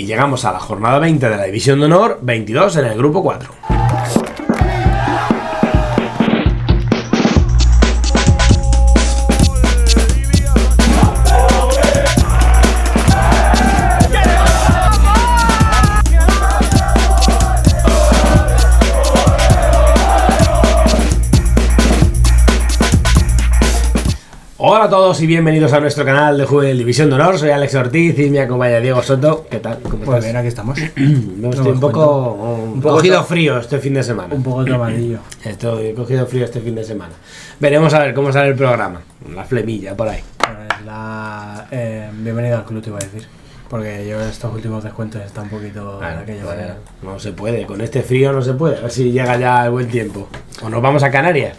Y llegamos a la jornada 20 de la División de Honor, 22 en el grupo 4. Hola a todos y bienvenidos a nuestro canal de Juvenil División de Honor. Soy Alex Ortiz y me acompaña Diego Soto. ¿Qué tal? ¿Cómo estás? Pues bien, aquí estamos. Estoy un poco cogido frío este fin de semana. Un poco tomadillo. Estoy cogido frío este fin de semana. Veremos a ver cómo sale el programa. La flemilla por ahí. Bienvenido al club, te iba a decir. Porque yo estos últimos descuentos está un poquito de aquella manera. No se puede, con este frío no se puede. A ver si llega ya el buen tiempo. O nos vamos a Canarias.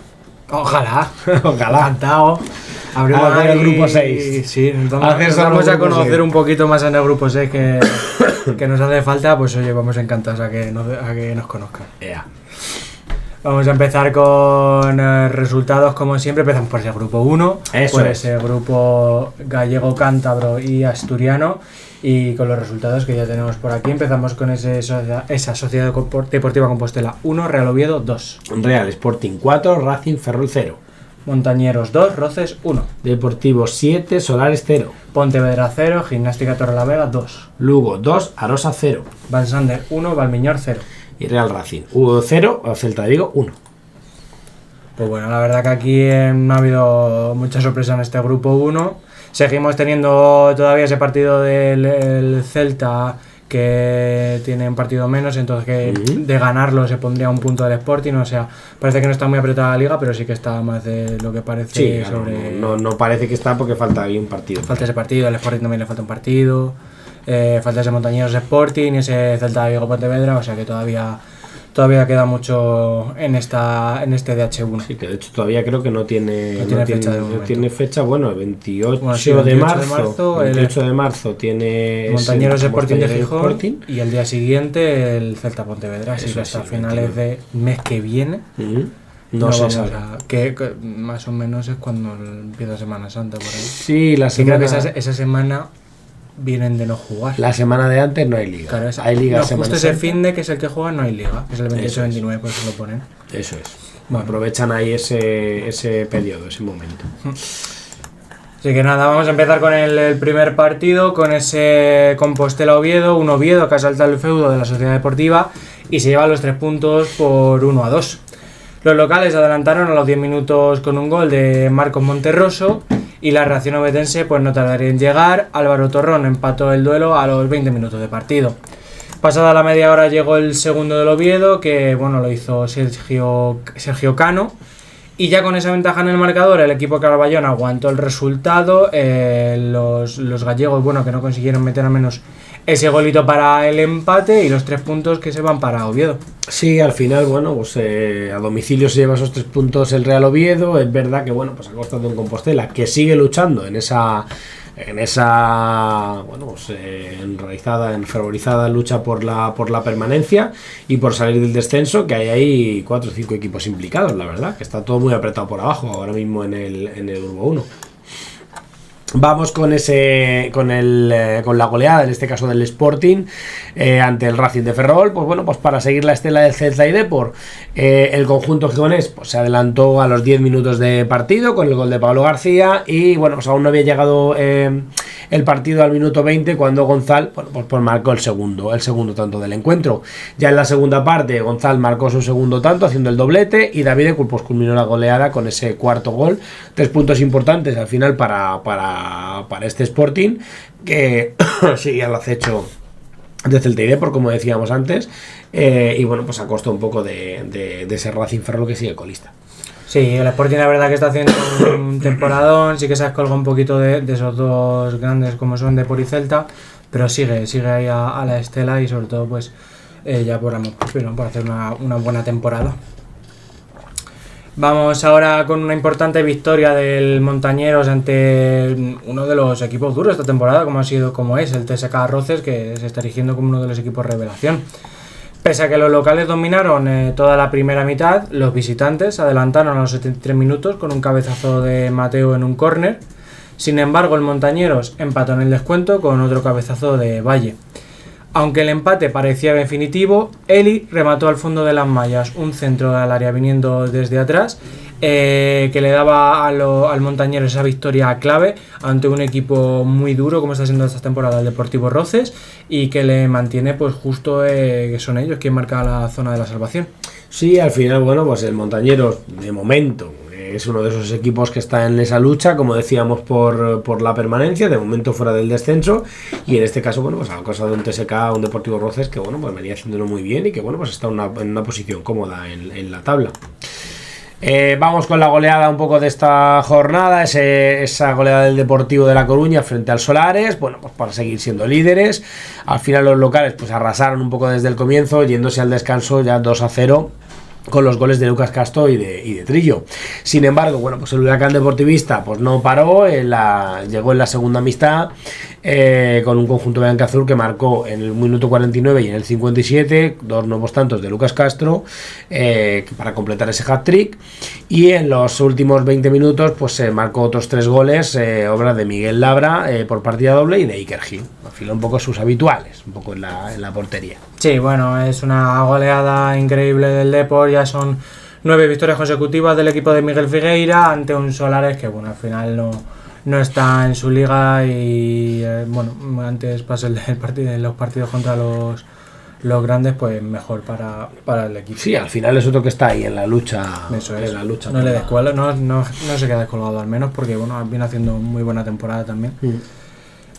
Ojalá. Ojalá. Encantado. Abrimos el grupo 6. Sí, vamos a conocer 6. Un poquito más en el grupo 6 que nos hace falta. Pues oye, vamos encantados a que nos conozcan. Yeah. Vamos a empezar con resultados como siempre. Empezamos por ese grupo 1. Por ese grupo gallego, cántabro y asturiano. Y con los resultados que ya tenemos por aquí, empezamos con esa Sociedad Deportiva Compostela 1, Real Oviedo 2. Real Sporting 4, Racing Ferrol 0. Montañeros 2, Roces 1. Deportivo 7, Solares 0. Pontevedra 0, Gimnástica Torrelavega 2. Lugo 2, Arosa 0. Vansander 1, Valmiñor 0. Y Real Racing 0, Celta de Vigo 1. Pues bueno, la verdad que aquí no ha habido mucha sorpresa en este grupo 1. Seguimos teniendo todavía ese partido del Celta que tiene un partido menos, entonces que de ganarlo se pondría un punto del Sporting, o sea, parece que no está muy apretada la liga, pero sí que está más de lo que parece. Sí, no parece que está porque falta ahí un partido. Falta ese partido, al Sporting también le falta un partido, falta ese Montañeros Sporting y ese Celta de Vigo Pontevedra, o sea que todavía queda mucho en este DH1. Sí, que de hecho todavía creo que no tiene fecha, bueno, el 28 de marzo tiene Montañeros Sporting de Gijón y el día siguiente el Celta Pontevedra, así que hasta finales de mes que viene no se sabe. Que más o menos es cuando empieza Semana Santa por ahí. Sí, la semana. Creo que esa semana vienen de no jugar. La semana de antes no hay liga. Claro, hay liga no, justo ese fin de que es el que juega no hay liga, que es el 28-29, por eso lo ponen. Eso es. Bueno. Aprovechan ahí ese periodo, ese momento. Así que nada, vamos a empezar con el primer partido, con ese Compostela Oviedo, un Oviedo que ha saltado el feudo de la Sociedad Deportiva y se lleva los 3 puntos por 1-2. Los locales adelantaron a los 10 minutos con un gol de Marcos Monterroso. Y la reacción obetense pues no tardaría en llegar. Álvaro Torrón empató el duelo a los 20 minutos de partido. Pasada la media hora llegó el segundo del Oviedo, que bueno, lo hizo Sergio Cano. Y ya con esa ventaja en el marcador, el equipo Carballón aguantó el resultado. Los gallegos, bueno, que no consiguieron meter al menos ese golito para el empate y los 3 puntos que se van para Oviedo. Sí, al final, bueno, pues a domicilio se lleva esos 3 puntos el Real Oviedo. Es verdad que, bueno, pues ha costado un Compostela que sigue luchando en esa bueno, pues enfervorizada lucha por la permanencia y por salir del descenso, que hay ahí 4 o 5 equipos implicados, la verdad, que está todo muy apretado por abajo ahora mismo en el grupo 1. Vamos con la goleada, en este caso del Sporting, ante el Racing de Ferrol. Pues bueno, pues para seguir la estela del Celta y Depor, el conjunto gijonés pues se adelantó a los 10 minutos de partido con el gol de Pablo García y bueno, pues aún no había llegado el partido al minuto 20 cuando Gonzal pues marcó el segundo tanto del encuentro. Ya en la segunda parte Gonzal marcó su segundo tanto haciendo el doblete y David pues culminó la goleada con ese cuarto gol. 3 puntos importantes al final para este Sporting que sigue al acecho de Celta y Depor, como decíamos antes, y bueno, pues a costa un poco de ese Racing Ferrol que sigue colista. Sí, el Sporting la verdad que está haciendo un temporadón, sí que se ha descolgado un poquito de esos dos grandes como son Depor y Celta, pero sigue ahí a la estela y sobre todo pues ya por hacer una buena temporada. Vamos ahora con una importante victoria del Montañeros ante uno de los equipos duros esta temporada, como es el TSK Roces, que se está erigiendo como uno de los equipos revelación. Pese a que los locales dominaron toda la primera mitad, los visitantes adelantaron a los 73 minutos con un cabezazo de Mateo en un córner. Sin embargo, el Montañeros empató en el descuento con otro cabezazo de Valle. Aunque el empate parecía definitivo, Eli remató al fondo de las mallas un centro al área viniendo desde atrás, que le daba al Montañero esa victoria clave ante un equipo muy duro como está siendo esta temporada el Deportivo Roces, y que le mantiene pues justo que son ellos quien marca la zona de la salvación. Sí, al final, bueno, pues el Montañeros de momento es uno de esos equipos que está en esa lucha, como decíamos, por la permanencia, de momento fuera del descenso, y en este caso, bueno, pues a la cosa de un TSK, un Deportivo Roces que, bueno, pues venía haciéndolo muy bien y que, bueno, pues está en una posición cómoda en la tabla. Vamos con la goleada un poco de esta jornada, esa goleada del Deportivo de La Coruña frente al Solares, bueno, pues para seguir siendo líderes. Al final los locales pues arrasaron un poco desde el comienzo, yéndose al descanso ya 2-0 con los goles de Lucas Castro y de Trillo. Sin embargo, bueno, pues el Huracán Deportivista pues no paró, llegó en la segunda mitad con un conjunto blanco-azul que marcó en el minuto 49 y en el 57 dos nuevos tantos de Lucas Castro para completar ese hat-trick, y en los últimos 20 minutos pues se marcó otros 3 goles, obra de Miguel Labra por partida doble y de Iker Gil, al final un poco sus habituales, un poco en la portería. Sí, bueno, es una goleada increíble del Depor, ya son 9 victorias consecutivas del equipo de Miguel Figueira ante un Solares que, bueno, al final no está en su liga y, bueno, antes pasa los partidos contra los grandes, pues mejor para el equipo. Sí, al final es otro que está ahí en la lucha. Eso es. En la lucha no le descuela, no se queda descolgado al menos, porque, bueno, viene haciendo muy buena temporada también.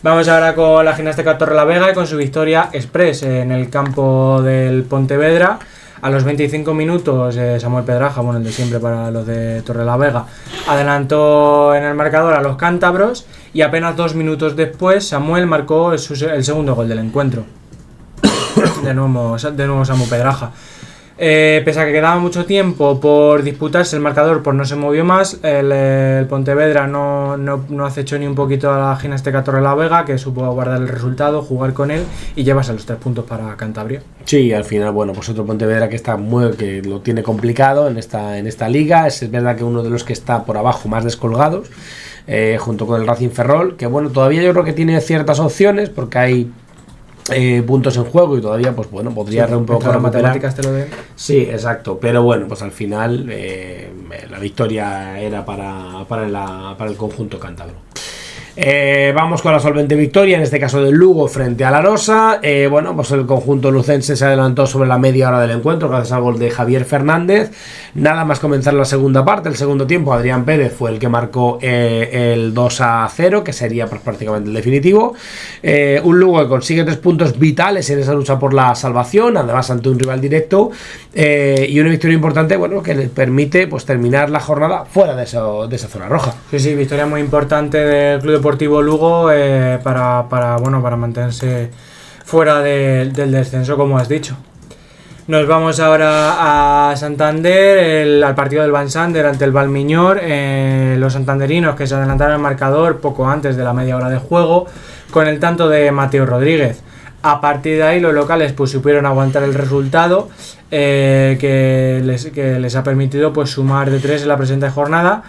Vamos ahora con la Gimnástica Torrelavega y con su victoria express en el campo del Pontevedra. A los 25 minutos Samuel Pedraja, bueno, el de siempre para los de Torrelavega, adelantó en el marcador a los cántabros, y apenas 2 minutos después Samuel marcó el segundo gol del encuentro. De nuevo Samuel Pedraja. Pese a que quedaba mucho tiempo por disputarse el marcador, pues no se movió más. El Pontevedra no acechó ni un poquito a la Gimnástica Torrelavega, que supo guardar el resultado, jugar con él y llevarse los 3 puntos para Cantabria. Sí, al final, bueno, pues otro Pontevedra que lo tiene complicado en esta liga. Es verdad que uno de los que está por abajo más descolgados, junto con el Racing Ferrol, que, bueno, todavía yo creo que tiene ciertas opciones porque hay puntos en juego y todavía, pues bueno, podría un poco las matemáticas te lo den. Sí, exacto, pero bueno, pues al final la victoria era para el conjunto cántabro. Vamos con la solvente victoria, en este caso del Lugo frente a la Arosa. Bueno, pues el conjunto lucense se adelantó sobre la media hora del encuentro gracias al gol de Javier Fernández. Nada más comenzar la segunda parte, el segundo tiempo, Adrián Pérez fue el que marcó el 2-0, que sería pues prácticamente el definitivo. Un Lugo que consigue 3 puntos vitales en esa lucha por la salvación, además ante un rival directo, y una victoria importante, bueno, que les permite pues terminar la jornada fuera de esa zona roja. Sí, victoria muy importante del Club Deportivo Lugo para mantenerse fuera del descenso, como has dicho. Nos vamos ahora a Santander, al partido del Vansander ante el Valmiñor. Los santanderinos que se adelantaron al marcador poco antes de la media hora de juego con el tanto de Mateo Rodríguez. A partir de ahí los locales pues supieron aguantar el resultado, que les ha permitido pues sumar de 3 en la presente jornada.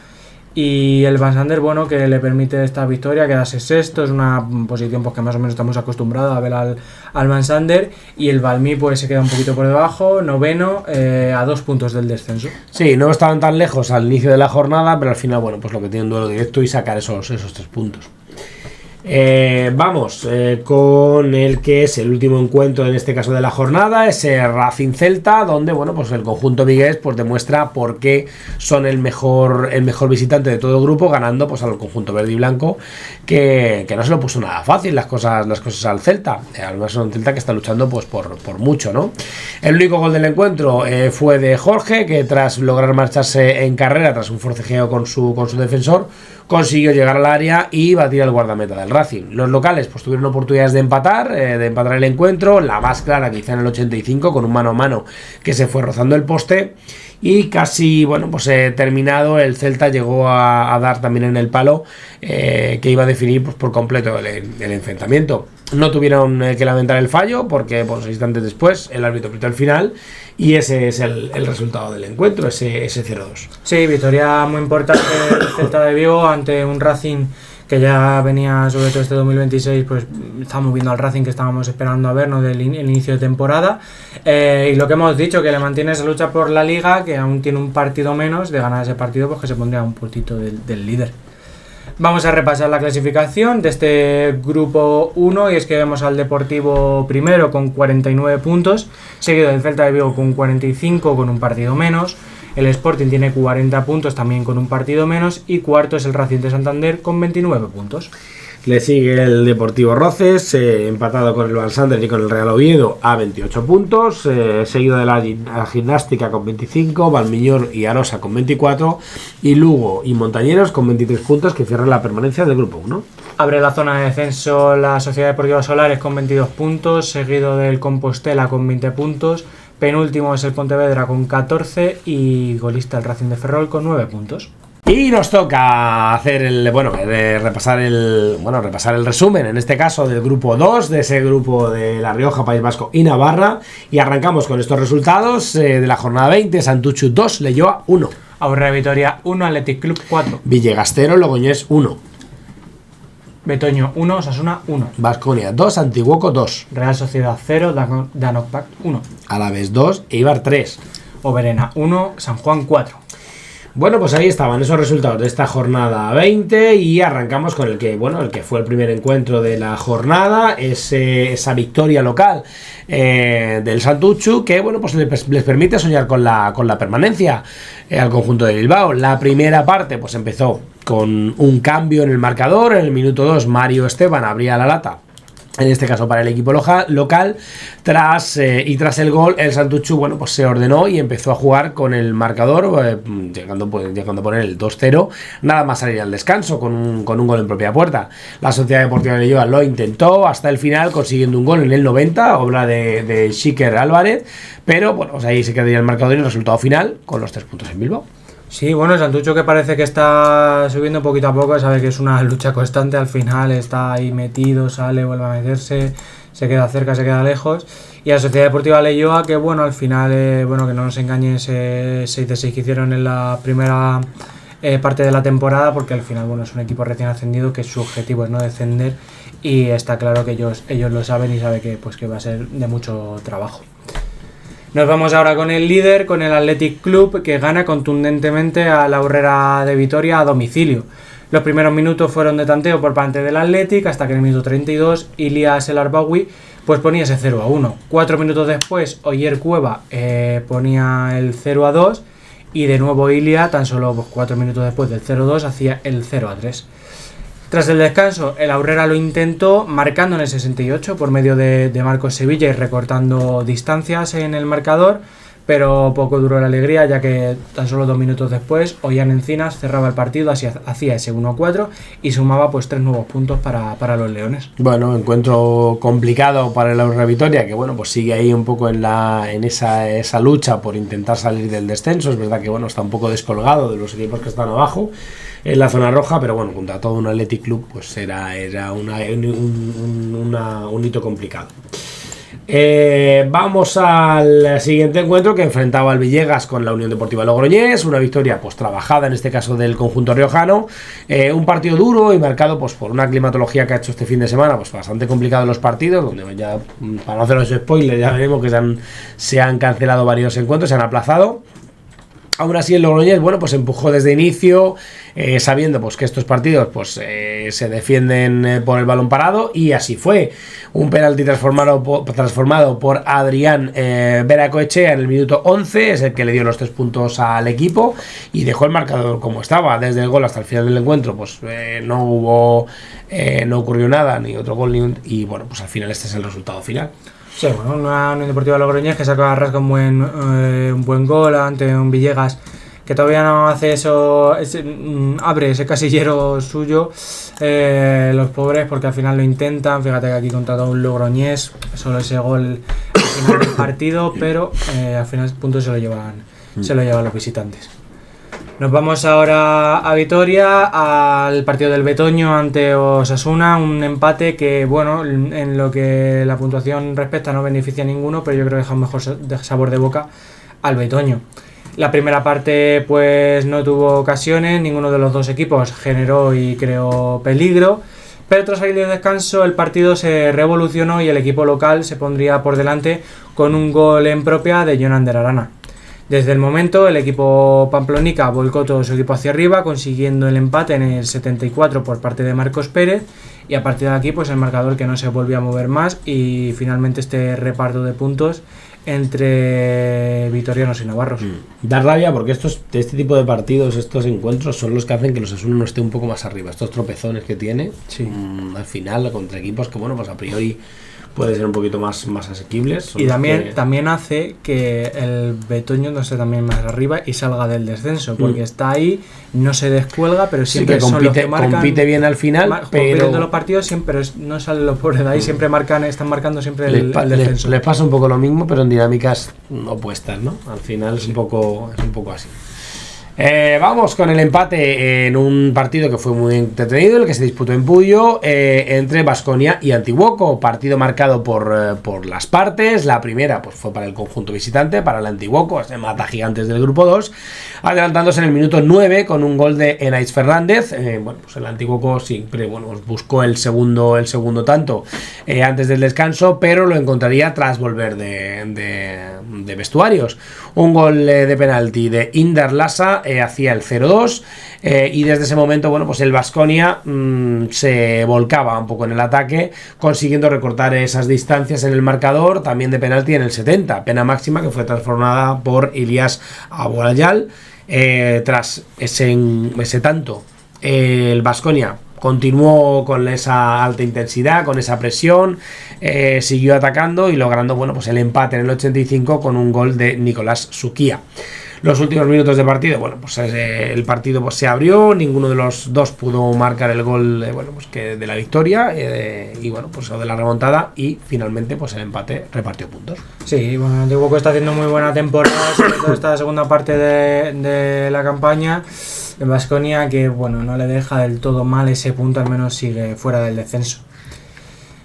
Y el Vansander, bueno, que le permite esta victoria, quedarse sexto, es una posición pues que más o menos estamos acostumbrados a ver al Vansander, y el Valmy pues se queda un poquito por debajo, noveno, a 2 puntos del descenso. Sí, no estaban tan lejos al inicio de la jornada, pero al final, bueno, pues lo que tiene un duelo directo y sacar esos 3 puntos. Vamos con el que es el último encuentro en este caso de la jornada, ese Racing Celta, donde, bueno, pues el conjunto vigués pues demuestra por qué son el mejor visitante de todo el grupo, ganando pues al conjunto verde y blanco, que no se lo puso nada fácil las cosas al Celta. Además es un Celta que está luchando pues por mucho, ¿no? El único gol del encuentro fue de Jorge, que tras lograr marcharse en carrera tras un forcejeo con su defensor, consiguió llegar al área y batir al guardameta del Racing. Los locales pues tuvieron oportunidades de empatar el encuentro, la más clara quizá en el 85 con un mano a mano que se fue rozando el poste, y casi, bueno, pues terminado, el Celta llegó a dar también en el palo, que iba a definir pues por completo el enfrentamiento. No tuvieron que lamentar el fallo porque pues instantes después el árbitro pitó el final, y ese es el resultado del encuentro, ese 0-2. Sí, victoria muy importante del Celta de Vigo ante un Racing que ya venía sobre todo este 2026, pues estamos viendo al Racing que estábamos esperando a ver, ¿no? El inicio de temporada, y lo que hemos dicho, que le mantiene esa lucha por la Liga, que aún tiene un partido menos, de ganar ese partido pues que se pondría un puntito del líder. Vamos a repasar la clasificación de este grupo 1, y es que vemos al Deportivo primero con 49 puntos, seguido del Celta de Vigo con 45 con un partido menos. El Sporting tiene 40 puntos también con un partido menos, y cuarto es el Racing de Santander con 29 puntos. Le sigue el Deportivo Roces, empatado con el Valsander y con el Real Oviedo a 28 puntos, seguido de la Gimnástica con 25, Valmiñor y Arosa con 24, y Lugo y Montañeros con 23 puntos, que cierran la permanencia del grupo 1. Abre la zona de descenso la Sociedad Deportiva Solares con 22 puntos, seguido del Compostela con 20 puntos, penúltimo es el Pontevedra con 14 y golista el Racing de Ferrol con 9 puntos. Y nos toca hacer repasar el resumen, en este caso del grupo 2, de ese grupo de La Rioja, País Vasco y Navarra, y arrancamos con estos resultados de la jornada 20. Santuchu 2, Leioa 1. Aurrera Vitoria 1, Athletic Club 4. Villegastero, Logroñés 1. Betoño 1, Osasuna 1. Baskonia 2, Antiguoco 2. Real Sociedad 0, Danokpak 1. Alavés 2, Eibar 3. Oberena 1, San Juan 4. Bueno, pues ahí estaban esos resultados de esta jornada 20, y arrancamos con el que fue el primer encuentro de la jornada, esa victoria local del Santuchu, que pues les permite soñar con la permanencia al conjunto de Bilbao. La primera parte pues empezó con un cambio en el marcador. En el minuto 2 Mario Esteban abría la lata, en este caso para el equipo local. Tras el gol, el Santuchu pues se ordenó y empezó a jugar con el marcador, llegando a poner el 2-0, nada más salir al descanso, con un gol en propia puerta. La Sociedad Deportiva de Leioa lo intentó hasta el final, consiguiendo un gol en el 90, obra de Xiker Álvarez, pero pues ahí se quedaría el marcador y el resultado final con los 3 puntos en Bilbao. Sí, bueno, el Santucho, que parece que está subiendo poquito a poco, sabe que es una lucha constante, al final está ahí metido, sale, vuelve a meterse, se queda cerca, se queda lejos. Y la Sociedad Deportiva Leioa, que al final, que no nos engañe, ese 6-6 que hicieron en la primera parte de la temporada, porque al final, es un equipo recién ascendido, que su objetivo es no descender, y está claro que ellos lo saben, y sabe que va a ser de mucho trabajo. Nos vamos ahora con el líder, con el Athletic Club, que gana contundentemente a la Aurrera de Vitoria a domicilio. Los primeros minutos fueron de tanteo por parte del Athletic, hasta que en el minuto 32 Ilias El Arbawi pues ponía ese 0-1. 4 minutos después Oyer Cueva ponía el 0-2, y de nuevo Ilia, tan solo 4 minutos después del 0-2, hacía el 0-3. Tras el descanso, el Aurrera lo intentó, marcando en el 68 por medio de Marcos Sevilla y recortando distancias en el marcador, pero poco duró la alegría, ya que tan solo 2 minutos después Ollán Encinas cerraba el partido, hacía ese 1-4 y sumaba 3 nuevos puntos para los leones. Bueno, encuentro complicado para el Aurrera Vitoria, que pues sigue ahí un poco en esa lucha por intentar salir del descenso. Es verdad que está un poco descolgado de los equipos que están abajo en la zona roja, pero junto a todo un Athletic Club pues era un hito complicado. Vamos al siguiente encuentro, que enfrentaba al Villegas con la Unión Deportiva Logroñés. Una victoria trabajada, en este caso del conjunto riojano, un partido duro y marcado por una climatología que ha hecho este fin de semana bastante complicado en los partidos, donde ya, para no haceros spoilers, ya veremos que se han cancelado varios encuentros, se han aplazado. Aún así el Logroñés empujó desde inicio, sabiendo que estos partidos se defienden por el balón parado, y así fue. Un penalti transformado por Adrián Veracoechea en el minuto 11 es el que le dio los 3 puntos al equipo y dejó el marcador como estaba. Desde el gol hasta el final del encuentro no ocurrió nada, ni otro gol, y al final este es el resultado final. Sí, una Unión Deportiva Logroñés que saca a rasca un buen gol ante un Villegas que todavía no hace eso, abre ese casillero suyo, los pobres, porque al final lo intentan. Fíjate que aquí contra un Logroñés, solo ese gol al final del partido, pero al final puntos se lo llevan los visitantes. Nos vamos ahora a Vitoria, al partido del Betoño ante Osasuna, un empate que, en lo que la puntuación respecta no beneficia a ninguno, pero yo creo que deja un mejor sabor de boca al Betoño. La primera parte pues no tuvo ocasiones, ninguno de los dos equipos generó y creó peligro, pero tras salir de descanso el partido se revolucionó y el equipo local se pondría por delante con un gol en propia de Jonander Arana. Desde el momento el equipo pamplonica volcó todo su equipo hacia arriba, consiguiendo el empate en el 74 por parte de Marcos Pérez, y a partir de aquí pues el marcador que no se volvió a mover más y finalmente este reparto de puntos entre vitorianos y navarros. Da rabia porque este tipo de partidos, estos encuentros son los que hacen que los Osasuna no esté un poco más arriba. Estos tropezones que tiene, sí. Al final contra equipos que bueno, pues a priori puede ser un poquito más asequibles. Y también hace que el Betoño no esté también más arriba y salga del descenso, porque está ahí, no se descuelga, pero siempre sí, que son los que marcan, compite bien al final, pero de los partidos siempre no salen los pobres de ahí, siempre están marcando siempre el descenso. Les pasa un poco lo mismo, pero en dinámicas opuestas, ¿no? Al final es un poco así. Vamos con el empate en un partido que fue muy entretenido, el que se disputó en Puyo, entre Baskonia y Antiguoco. Partido marcado por las partes. La primera pues fue para el conjunto visitante, para el Antiguoco, ese mata gigantes del grupo 2, adelantándose en el minuto 9 con un gol de Enaís Fernández. Pues el Antiguoco siempre buscó el segundo tanto antes del descanso, pero lo encontraría tras volver de vestuarios. Un gol de penalti de Inder Lassa hacía el 0-2, y desde ese momento pues el Baskonia se volcaba un poco en el ataque, consiguiendo recortar esas distancias en el marcador, también de penalti en el 70, pena máxima que fue transformada por Ilias Abolayal. Tras ese tanto, el Baskonia continuó con esa alta intensidad, con esa presión, siguió atacando y logrando pues el empate en el 85 con un gol de Nicolás Suquía. Los últimos minutos de partido, el partido se abrió, ninguno de los dos pudo marcar el gol de la victoria, o de la remontada, y finalmente el empate repartió puntos. Sí, el Antiguoco está haciendo muy buena temporada, sobre todo esta segunda parte de la campaña. En Baskonia, que no le deja del todo mal ese punto, al menos sigue fuera del descenso.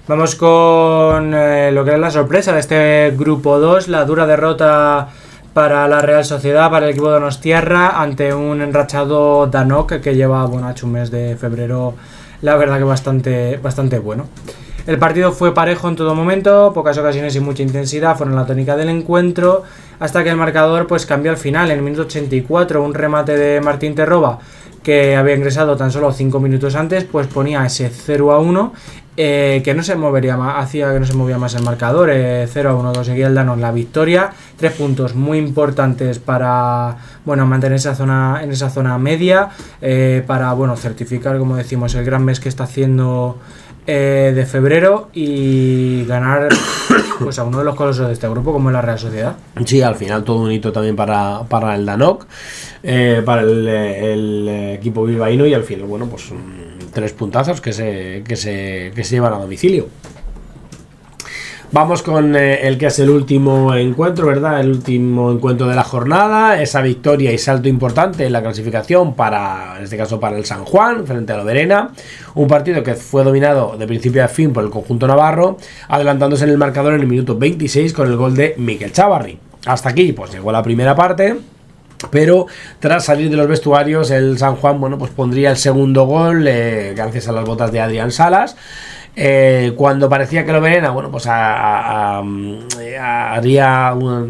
Vamos con lo que es la sorpresa de este grupo 2, la dura derrota para la Real Sociedad, para el equipo de Donostiarra, ante un enrachado Danok que lleva hecho un mes de febrero, la verdad que bastante bueno. El partido fue parejo en todo momento, pocas ocasiones y mucha intensidad fueron la tónica del encuentro, hasta que el marcador cambió al final, en el minuto 84, un remate de Martín Terroba, que había ingresado tan solo 5 minutos antes, ponía ese 0-1, que no se movería más, hacía que no se movía más el marcador. 0-1 conseguía el Danos la victoria, 3 puntos muy importantes para mantener en esa zona media, para certificar, como decimos, el gran mes que está haciendo de febrero, y ganar a uno de los colosos de este grupo, como es la Real Sociedad. Sí, al final todo un hito también para el Danok, para el equipo bilbaíno, y al final 3 puntazos que se llevan a domicilio. Vamos con el que es el último encuentro, ¿verdad? El último encuentro de la jornada, esa victoria y salto importante en la clasificación en este caso para el San Juan, frente a la Verena. Un partido que fue dominado de principio a fin por el conjunto navarro, adelantándose en el marcador en el minuto 26 con el gol de Mikel Chavarri. Hasta aquí, llegó la primera parte. Pero tras salir de los vestuarios, el San Juan pondría el segundo gol, gracias a las botas de Adrián Salas. Cuando parecía que lo Verena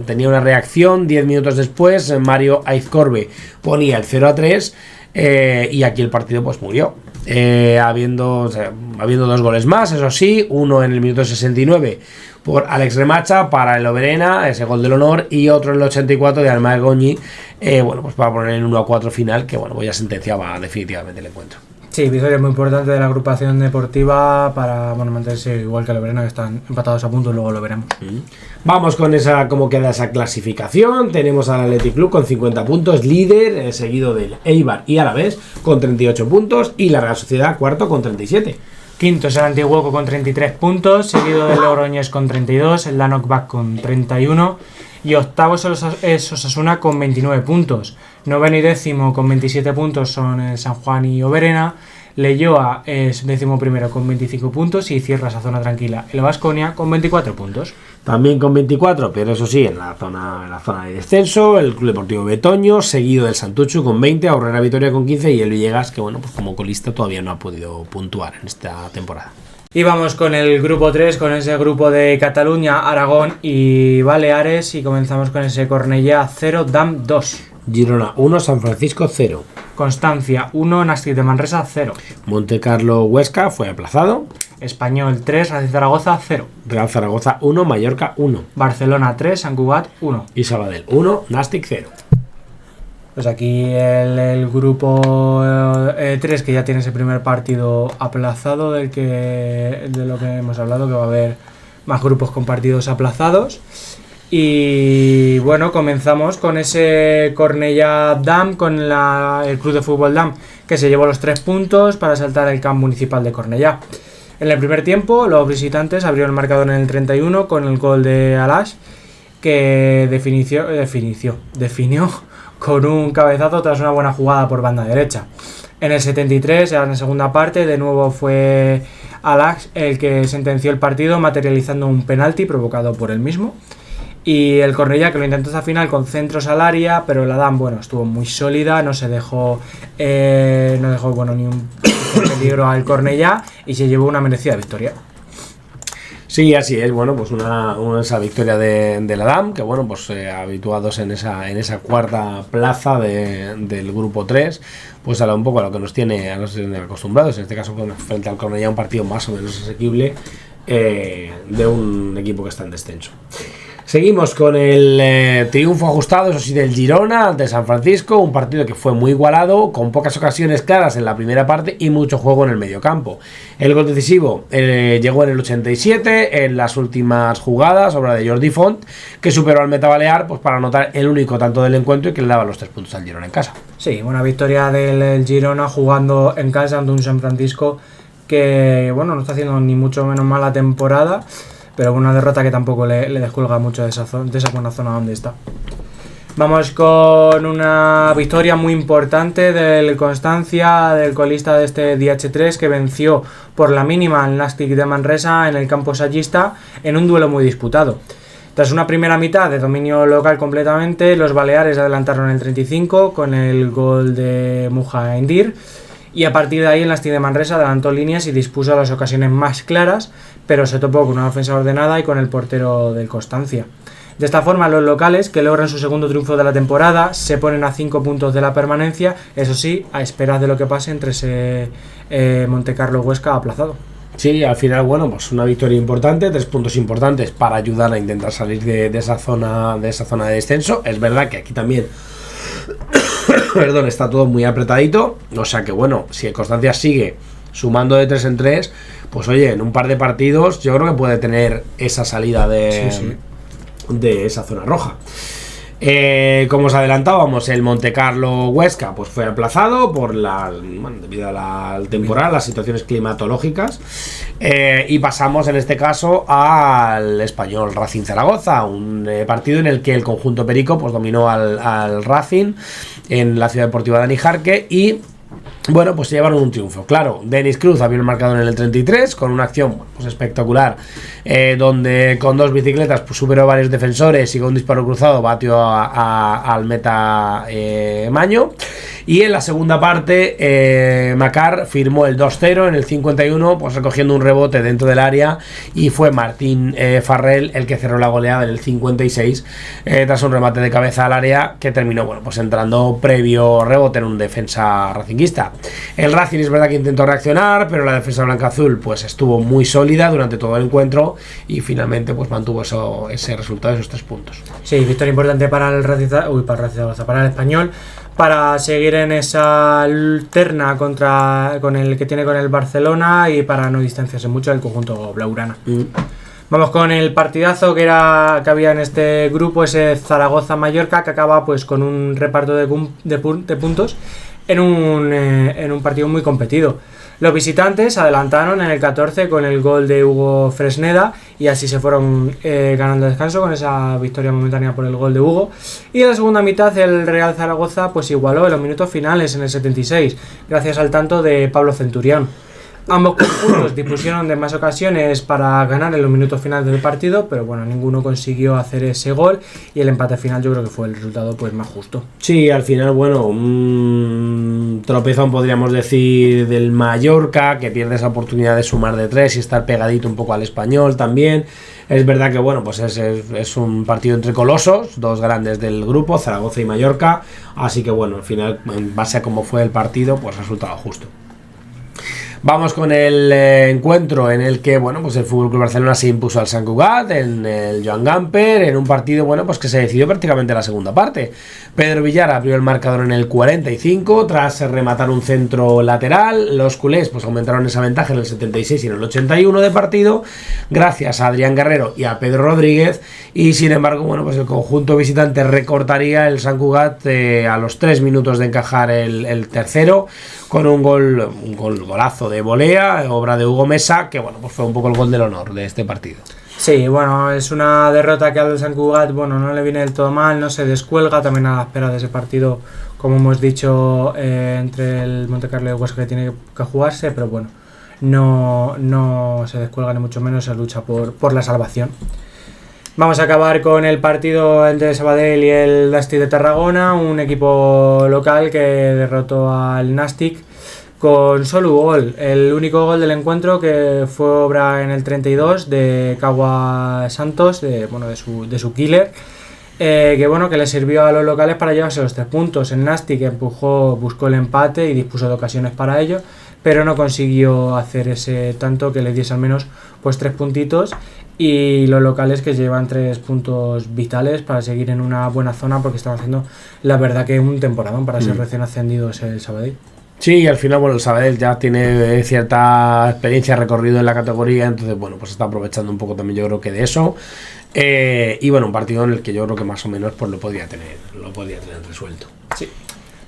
tenía una reacción, 10 minutos después Mario Aizcorbe ponía el 0-3, y aquí el partido murió, habiendo 2 goles más, eso sí, uno en el minuto 69 por Alex Remacha para el Oberena, ese gol del honor, y otro en el 84 de Alma Goñi, para poner el 1-4 final, que ya sentenciaba definitivamente el encuentro. Sí, victoria muy importante de la agrupación deportiva para mantenerse igual que el Oberena, que están empatados a punto, y luego lo veremos. Vamos con cómo queda esa clasificación. Tenemos al Athletic Club con 50 puntos, líder, seguido del Eibar y Alavés con 38 puntos, y la Real Sociedad cuarto con 37. Quinto es el Antiguoco con 33 puntos, seguido del Logroñés con 32, el Danok Back con 31, y octavo es Osasuna con 29 puntos. Noveno y décimo con 27 puntos son el San Juan y Oberena. Leyoa es 11º con 25 puntos y cierra esa zona tranquila el Baskonia con 24 puntos. También con 24, pero eso sí, en la zona de descenso, el Club Deportivo Betoño, seguido del Santuchu con 20, Aurrera Vitoria con 15 y el Villegas, que bueno, pues como colista todavía no ha podido puntuar en esta temporada. Y vamos con el grupo 3, con ese grupo de Cataluña, Aragón y Baleares, y comenzamos con ese Cornellá 0, DAM 2. Girona 1, San Francisco 0. Constancia 1, Nàstic de Manresa 0. Montecarlo Huesca fue aplazado. Español 3, Racing Zaragoza 0. Real Zaragoza 1, Mallorca 1. Barcelona 3, Sant Cugat 1. Y Sabadell 1, Nàstic 0. Pues aquí el grupo 3, que ya tiene ese primer partido aplazado de lo que hemos hablado, que va a haber más grupos con partidos aplazados. Y bueno, comenzamos con ese Cornellá DAM, con el Club de Fútbol DAM, que se llevó los 3 puntos para saltar el camp municipal de Cornellá. En el primer tiempo, los visitantes abrieron el marcador en el 31 con el gol de Alash, que definió con un cabezazo tras una buena jugada por banda derecha. En el 73, en la segunda parte, de nuevo fue Alash el que sentenció el partido, materializando un penalti provocado por él mismo. Y el Cornellá, que lo intentó hasta final con centros al área, pero la DAM, bueno, estuvo muy sólida, no dejó ni un peligro al Cornellá y se llevó una merecida victoria. Sí, así es, bueno, pues esa victoria de la DAM, que bueno, pues habituados en esa cuarta plaza del grupo 3, pues un poco a lo que nos tiene acostumbrados, en este caso frente al Cornellá, un partido más o menos asequible de un equipo que está en descenso. Seguimos con el triunfo ajustado, eso sí, del Girona ante San Francisco, un partido que fue muy igualado, con pocas ocasiones claras en la primera parte y mucho juego en el mediocampo. El gol decisivo llegó en el 87, en las últimas jugadas, obra de Jordi Font, que superó al Meta Balear pues, para anotar el único tanto del encuentro y que le daba los 3 puntos al Girona en casa. Sí, buena victoria del Girona jugando en casa ante un San Francisco que, bueno, no está haciendo ni mucho menos mala temporada, pero una derrota que tampoco le descuelga mucho de esa buena zona donde está. Vamos con una victoria muy importante del Constancia, del colista de este DH3, que venció por la mínima al Nàstic de Manresa en el campo sallista en un duelo muy disputado. Tras una primera mitad de dominio local completamente, los baleares adelantaron el 35 con el gol de Muja Endir. Y a partir de ahí el Nàstic de Manresa adelantó líneas y dispuso las ocasiones más claras, pero se topó con una defensa ordenada y con el portero del Constancia. De esta forma, los locales, que logran su segundo triunfo de la temporada, se ponen a 5 puntos de la permanencia, eso sí, a esperar de lo que pase entre ese Montecarlo Huesca aplazado. Sí, al final, bueno, pues una victoria importante, 3 puntos importantes para ayudar a intentar salir de esa zona de descenso. Es verdad que aquí también está todo muy apretadito, o sea que bueno, si el Constancia sigue sumando de 3 en 3, pues oye, en un par de partidos yo creo que puede tener esa salida de esa zona roja. Como os adelantábamos, el Montecarlo Huesca pues fue aplazado por debido al temporal, las situaciones climatológicas, y pasamos en este caso al Español Racing Zaragoza, un partido en el que el conjunto perico pues dominó al Racing en la ciudad deportiva de Anijarque y bueno, pues se llevaron un triunfo. Claro, Denis Cruz había marcado en el 33 con una acción pues espectacular, donde con 2 bicicletas pues superó a varios defensores y con un disparo cruzado batió al meta Maño. Y en la segunda parte Macar firmó el 2-0 en el 51, pues recogiendo un rebote dentro del área, y fue Martín Farrell el que cerró la goleada en el 56 tras un remate de cabeza al área que terminó pues entrando previo rebote en un defensa racinguista. El Racing es verdad que intentó reaccionar, pero la defensa blanca-azul pues estuvo muy sólida durante todo el encuentro y finalmente pues mantuvo ese resultado, esos 3 puntos. Sí, victoria importante para el para el Español, para seguir en esa terna con el que tiene con el Barcelona y para no distanciarse mucho del conjunto blaugrana. Vamos con el partidazo que había en este grupo, ese Zaragoza-Mallorca, que acaba pues con un reparto de puntos en un partido muy competido. Los visitantes adelantaron en el 14 con el gol de Hugo Fresneda y así se fueron ganando el descanso con esa victoria momentánea por el gol de Hugo. Y en la segunda mitad el Real Zaragoza pues igualó en los minutos finales en el 76 gracias al tanto de Pablo Centurión. Ambos conjuntos dispusieron de más ocasiones para ganar en los minutos finales del partido, pero bueno, ninguno consiguió hacer ese gol y el empate final yo creo que fue el resultado pues más justo. Sí, al final, bueno, un tropezón podríamos decir del Mallorca, que pierde esa oportunidad de sumar de 3 y estar pegadito un poco al Español también. Es verdad que bueno, pues es un partido entre colosos, dos grandes del grupo, Zaragoza y Mallorca, así que bueno, al final, en base a cómo fue el partido, pues resultado justo. Vamos con el encuentro en el que, bueno, pues el FC Barcelona se impuso al Sant Cugat en el Joan Gamper, en un partido, bueno, pues que se decidió prácticamente la segunda parte. Pedro Villar abrió el marcador en el 45 tras rematar un centro lateral. Los culés pues aumentaron esa ventaja en el 76 y en el 81 de partido, gracias a Adrián Guerrero y a Pedro Rodríguez, y sin embargo, bueno, pues el conjunto visitante recortaría el Sant Cugat a los 3 minutos de encajar el tercero, con un golazo de volea, obra de Hugo Mesa, que bueno, pues fue un poco el gol del honor de este partido. Sí, bueno, es una derrota que al Sant Cugat, bueno, no le viene del todo mal, no se descuelga, también a la espera de ese partido, como hemos dicho, entre el Montecarlo y el Huesca que tiene que jugarse, pero bueno, no se descuelga ni mucho menos, se lucha por la salvación. Vamos a acabar con el partido entre Sabadell y el Nàstic de Tarragona, un equipo local que derrotó al Nàstic con solo un gol. El único gol del encuentro que fue obra en el 32 de Cagua Santos, de su killer, que le sirvió a los locales para llevarse los 3 puntos. El Nàstic buscó el empate y dispuso de ocasiones para ello, pero no consiguió hacer ese tanto que les diese al menos pues 3 puntitos, y los locales que llevan 3 puntos vitales para seguir en una buena zona, porque están haciendo la verdad que un temporadón para ser recién ascendidos el Sabadell. Sí, al final, bueno, el Sabadell ya tiene cierta experiencia, recorrido en la categoría, entonces, bueno, pues está aprovechando un poco también, yo creo que de eso. Y bueno, un partido en el que yo creo que más o menos pues lo podía tener resuelto. Sí.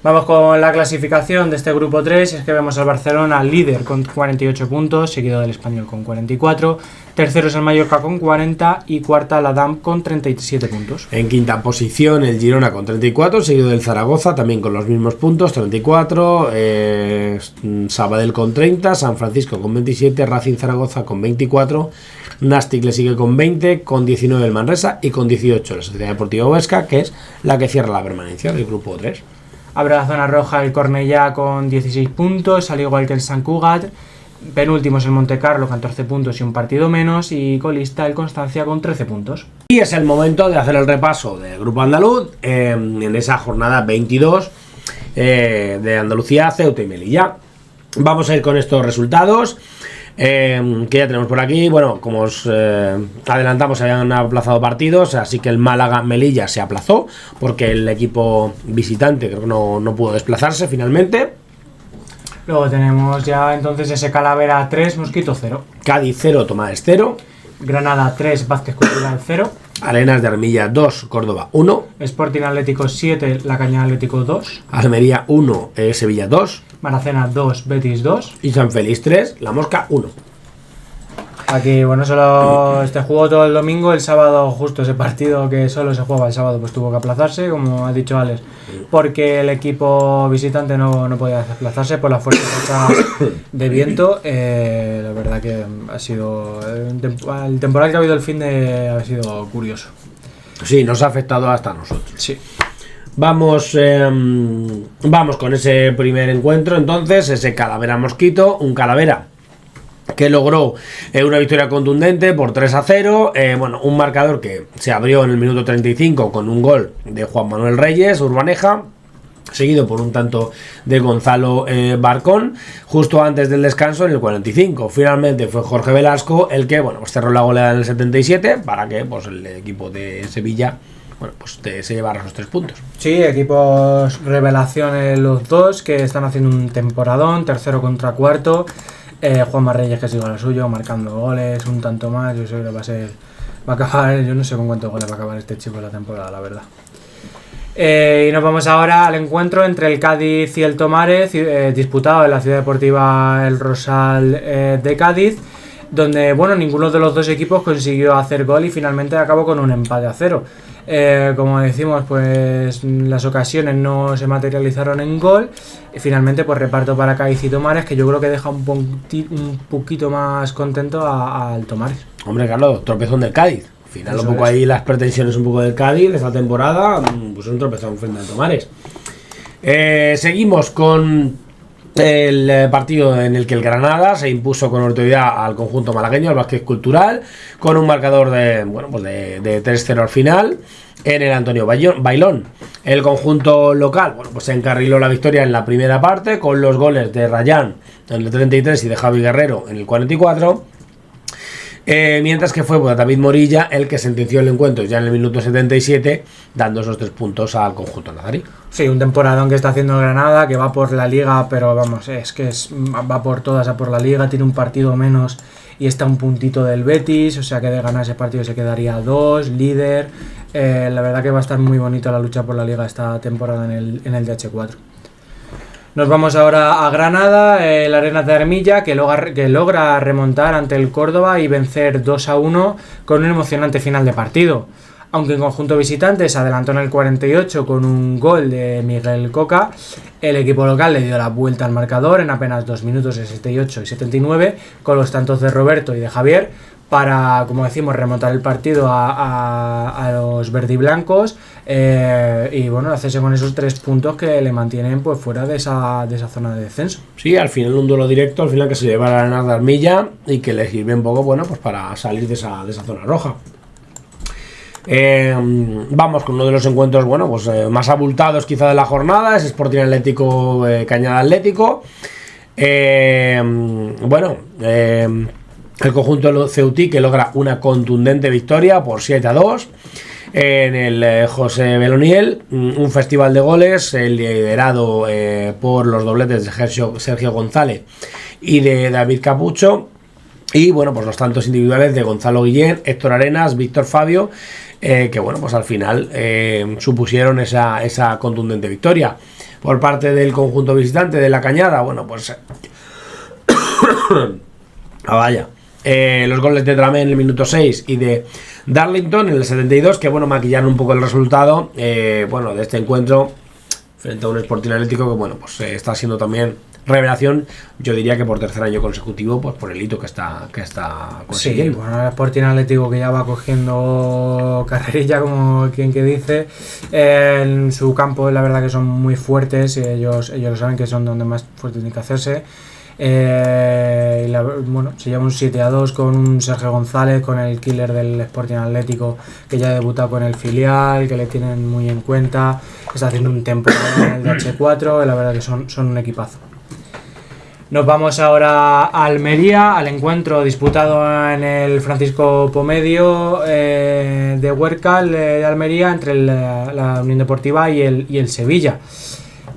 Vamos con la clasificación de este grupo 3, es que vemos al Barcelona líder con 48 puntos, seguido del Español con 44, tercero es el Mallorca con 40 y cuarta la DAM con 37 puntos. En quinta posición el Girona con 34, seguido del Zaragoza también con los mismos puntos, 34, Sabadell con 30, San Francisco con 27, Racing Zaragoza con 24, Nàstic le sigue con 20, con 19 el Manresa y con 18 la Sociedad Deportiva Huesca, que es la que cierra la permanencia del grupo 3. Abre la zona roja el Cornellá con 16 puntos, al igual que el Sant Cugat. Penúltimo es el Montecarlo con 14 puntos y un partido menos, y colista el Constancia con 13 puntos. Y es el momento de hacer el repaso del grupo andaluz en esa jornada 22 de Andalucía, Ceuta y Melilla. Vamos a ir con estos resultados que ya tenemos por aquí. Bueno, como os adelantamos, se habían aplazado partidos, así que el Málaga-Melilla se aplazó porque el equipo visitante creo que no pudo desplazarse finalmente. Luego tenemos ya entonces ese Calavera 3, Mosquito 0. Cádiz 0, Tomás 0. Granada 3, Vázquez Cultural 0. Arenas de Armilla 2, Córdoba 1. Sporting Atlético 7, La Cañada Atlético 2. Almería 1, Sevilla 2. Maracena 2, Betis 2. Y San Félix 3, La Mosca 1. Aquí, bueno, solo jugó todo el domingo, el sábado justo ese partido que solo se jugaba el sábado pues tuvo que aplazarse, como ha dicho Alex, porque el equipo visitante no podía desplazarse por las fuerzas de viento. La verdad que ha sido el temporal que ha habido el fin de ha sido curioso. Sí, nos ha afectado hasta a nosotros. Sí. Vamos con ese primer encuentro, entonces, ese Calavera Mosquito, un Calavera que logró una victoria contundente por 3-0, un marcador que se abrió en el minuto 35 con un gol de Juan Manuel Reyes Urbaneja, seguido por un tanto de Gonzalo Barcón, justo antes del descanso en el 45. Finalmente fue Jorge Velasco el que cerró la goleada en el 77 para que el equipo de Sevilla se llevara los 3 puntos. Sí, equipos revelaciones los dos, que están haciendo un temporadón, tercero contra cuarto. Juanma Reyes, que sigue a lo suyo, marcando goles, un tanto más. Yo sé que va a acabar, yo no sé con cuántos goles va a acabar este chico en la temporada, la verdad. Y nos vamos ahora al encuentro entre el Cádiz y el Tomares, disputado en la Ciudad Deportiva El Rosal de Cádiz, donde bueno, ninguno de los dos equipos consiguió hacer gol y finalmente acabó con un empate a 0. Como decimos, pues las ocasiones no se materializaron en gol y finalmente pues reparto para Cádiz y Tomares, que yo creo que deja un poquito más contento al Tomares. Hombre, Carlos, tropezón del Cádiz. Al final eso un poco es. Ahí las pretensiones un poco del Cádiz de esta temporada, pues un tropezón frente al Tomares. Seguimos con el partido en el que el Granada se impuso con autoridad al conjunto malagueño, al Vázquez Cultural, con un marcador de 3-0 al final en el Antonio Bailón. El conjunto local, bueno, pues se encarriló la victoria en la primera parte con los goles de Rayán en el 33 y de Javi Guerrero en el 44. Mientras que fue David Morilla el que sentenció el encuentro ya en el minuto 77, dando esos 3 puntos al conjunto nazarí. Sí, un temporadón que está haciendo Granada, que va por la liga, pero vamos, va por todas a por la liga, tiene un partido menos y está un puntito del Betis, o sea que de ganar ese partido se quedaría a 2, líder. La verdad que va a estar muy bonita la lucha por la liga esta temporada en el DH4. Nos vamos ahora a Granada, el Arenas de Armilla, que logra remontar ante el Córdoba y vencer 2-1 con un emocionante final de partido. Aunque en conjunto visitante se adelantó en el 48 con un gol de Miguel Coca, el equipo local le dio la vuelta al marcador en apenas 2 minutos, 68 y 79, con los tantos de Roberto y de Javier, para, como decimos, remontar el partido a los verdiblancos y bueno, hacerse con esos 3 puntos que le mantienen pues fuera de esa zona de descenso. Sí, al final un duelo directo, al final que se lleva a la Arenas de Armilla y que le sirve un poco, bueno, pues para salir de esa zona roja. Vamos con uno de los encuentros, bueno, pues más abultados quizá de la jornada, es Sporting Atlético Cañada Atlético. El conjunto Ceutí, que logra una contundente victoria por 7-2 en el José Beloniel, un festival de goles liderado por los dobletes de Sergio González y de David Capucho, y bueno, pues los tantos individuales de Gonzalo Guillén, Héctor Arenas, Víctor Fabio, que bueno, pues al final supusieron esa contundente victoria. Por parte del conjunto visitante de la Cañada, bueno, pues los goles de Dramé en el minuto 6 y de Darlington en el 72, que bueno, maquillaron un poco el resultado de este encuentro frente a un Sporting Atlético que bueno, pues está siendo también revelación, yo diría que por 3er año consecutivo, pues por el hito que está consiguiendo. Sí, bueno, el Sporting Atlético que ya va cogiendo carrerilla, como quien que dice, en su campo la verdad que son muy fuertes y ellos lo saben, que son donde más fuertes tienen que hacerse. Se lleva un 7-2 con un Sergio González, con el killer del Sporting Atlético, que ya ha debutado con el filial, que le tienen muy en cuenta, está haciendo un temporada en el DH4, la verdad que son un equipazo. Nos vamos ahora a Almería, al encuentro disputado en el Francisco Pomedio de Huércal de Almería entre la Unión Deportiva y el Sevilla.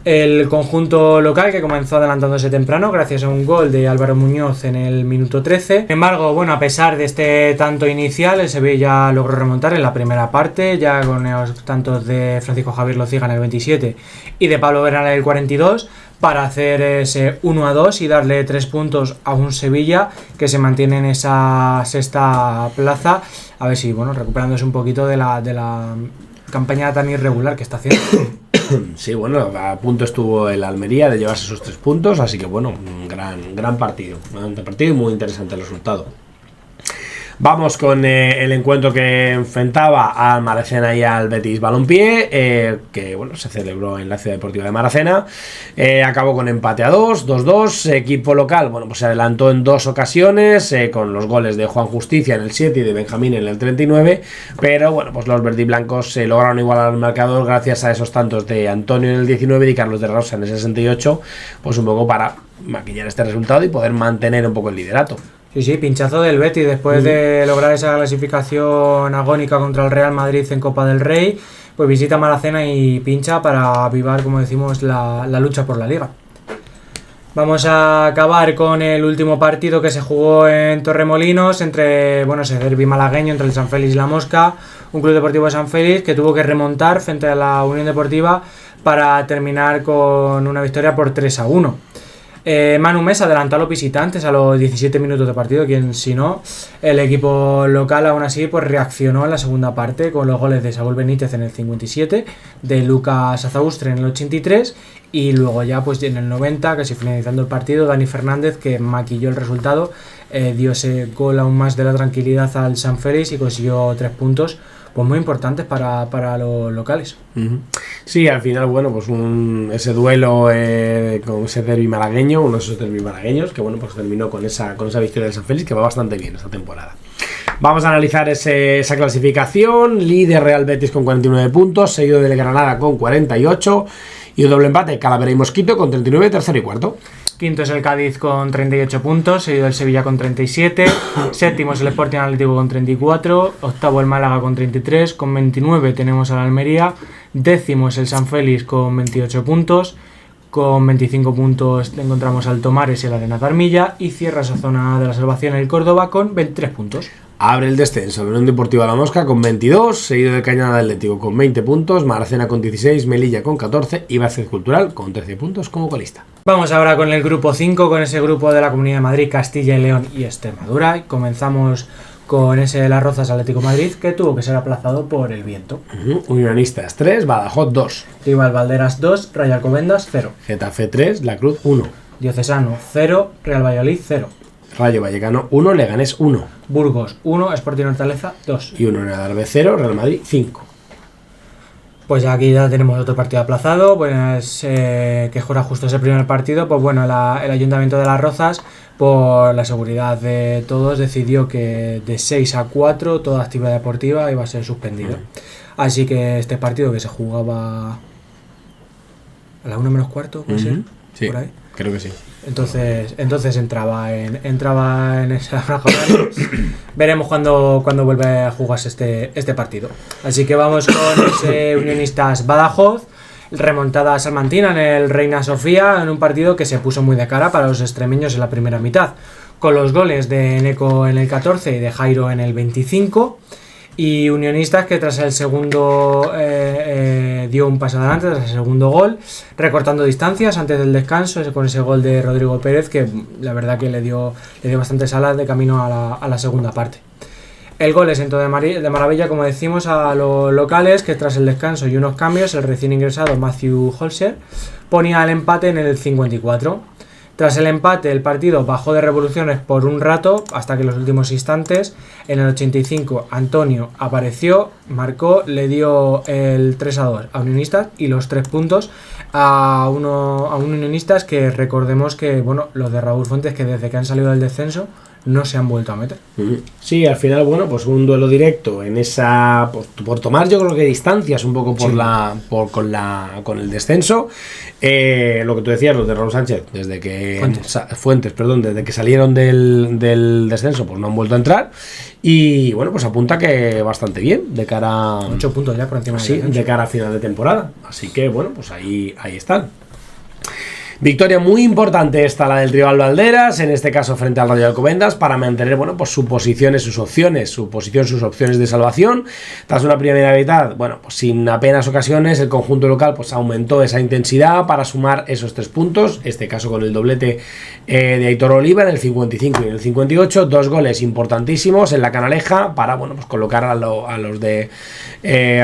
El conjunto local, que comenzó adelantándose temprano gracias a un gol de Álvaro Muñoz en el minuto 13. Sin embargo, bueno, a pesar de este tanto inicial, el Sevilla logró remontar en la primera parte, ya con los tantos de Francisco Javier Lociga en el 27 y de Pablo Bernal en el 42, para hacer ese 1-2 y darle 3 puntos a un Sevilla que se mantiene en esa sexta plaza, a ver si, bueno, recuperándose un poquito de la campaña tan irregular que está haciendo. Sí, bueno, a punto estuvo el Almería de llevarse esos 3 puntos, así que bueno, un gran partido y muy interesante el resultado. Vamos con el encuentro que enfrentaba al Maracena y al Betis Balompié, que bueno, se celebró en la Ciudad Deportiva de Maracena. Acabó con empate a 2-2. Equipo local, bueno, pues se adelantó en 2 ocasiones, con los goles de Juan Justicia en el 7 y de Benjamín en el 39, pero bueno, pues los verdiblancos se lograron igualar al marcador gracias a esos tantos de Antonio en el 19 y Carlos de Rosa en el 68, pues un poco para maquillar este resultado y poder mantener un poco el liderato. Sí, pinchazo del Betis después de lograr esa clasificación agónica contra el Real Madrid en Copa del Rey, pues visita Maracena y pincha para avivar, como decimos, la lucha por la Liga. Vamos a acabar con el último partido que se jugó en Torremolinos entre, bueno, ese derbi malagueño entre el San Félix y la Mosca, un club deportivo de San Félix que tuvo que remontar frente a la Unión Deportiva para terminar con una victoria por 3-1. Manu Mesa adelantó a los visitantes a los 17 minutos de partido, quien si no, el equipo local aún así pues reaccionó en la segunda parte con los goles de Saúl Benítez en el 57, de Lucas Azaustre en el 83 y luego ya pues en el 90, casi finalizando el partido, Dani Fernández, que maquilló el resultado, dio ese gol aún más de la tranquilidad al San Félix y consiguió 3 puntos pues muy importantes para los locales. Sí, al final, bueno, pues ese duelo con ese derbi malagueño, uno de esos derbi malagueños, que bueno, pues terminó con esa victoria del San Félix, que va bastante bien esta temporada. Vamos a analizar esa clasificación. Líder Real Betis con 49 puntos, seguido del Granada con 48 y un doble empate Calavera y Mosquito con 39, tercero y cuarto. Quinto es el Cádiz con 38 puntos, seguido del Sevilla con 37, séptimo es el Sporting Atlético con 34, octavo el Málaga con 33, con 29 tenemos al Almería, décimo es el San Félix con 28 puntos, con 25 puntos encontramos al Tomares y el Arenas de Armilla y cierra esa zona de la salvación el Córdoba con 23 puntos. Abre el descenso la Unión Deportiva La Mosca con 22, seguido de Cañada Atlético con 20 puntos, Maracena con 16, Melilla con 14 y Vázquez Cultural con 13 puntos como colista. Vamos ahora con el grupo 5, con ese grupo de la Comunidad de Madrid, Castilla y León y Extremadura. Y comenzamos con ese Las Rozas Atlético Madrid, que tuvo que ser aplazado por el viento. Unionistas 3, Badajoz 2. Rival Valderas 2, Rayo Alcobendas 0. Getafe 3, La Cruz 1. Diocesano 0, Real Valladolid 0. Rayo Vallecano 1, Leganés 1. Burgos 1, Sporting Hortaleza 2. Y 1 en Adarve 0, Real Madrid 5. Pues aquí ya tenemos otro partido aplazado, pues que juega justo ese primer partido, pues bueno, el Ayuntamiento de Las Rozas, por la seguridad de todos, decidió que de 6 a 4 toda actividad deportiva iba a ser suspendida. Así que este partido que se jugaba a la 1 menos cuarto, ¿puede ser? Sí, por ahí. Creo que sí. Entonces entraba en esa jornada. Veremos cuando vuelve a jugarse este partido. Así que vamos con ese Unionistas Badajoz, remontada salmantina en el Reina Sofía, en un partido que se puso muy de cara para los extremeños en la primera mitad, con los goles de Neco en el 14 y de Jairo en el 25. Y Unionistas que tras el segundo dio un paso adelante, tras el segundo gol, recortando distancias antes del descanso, con ese gol de Rodrigo Pérez que la verdad que le dio bastantes alas de camino a la segunda parte. El gol es de maravilla, como decimos, a los locales, que tras el descanso y unos cambios, el recién ingresado Matthew Holzer ponía el empate en el 54. Tras el empate, el partido bajó de revoluciones por un rato, hasta que en los últimos instantes, en el 85, Antonio apareció, marcó, le dio el 3-2 a Unionistas y los 3 puntos a un Unionistas que recordemos que, bueno, los de Raúl Fuentes, que desde que han salido del descenso no se han vuelto a meter. Sí, al final, bueno, pues un duelo directo en esa por tomar, yo creo que distancias un poco con el descenso. Lo que tú decías, los de Raúl Sánchez, desde que desde que salieron del descenso, pues no han vuelto a entrar. Y bueno, pues apunta que bastante bien de cara a 8 puntos ya por encima de cara a final de temporada. Así que bueno, pues ahí están. Victoria muy importante esta, la del rival Valderas, en este caso frente al Rayo Alcobendas, para mantener, bueno, pues sus opciones de salvación. Tras una primera mitad, bueno, pues sin apenas ocasiones, el conjunto local pues aumentó esa intensidad para sumar esos 3 puntos, este caso con el doblete de Aitor Oliva en el 55 y en el 58, 2 goles importantísimos en la Canaleja para, bueno, pues colocar a los de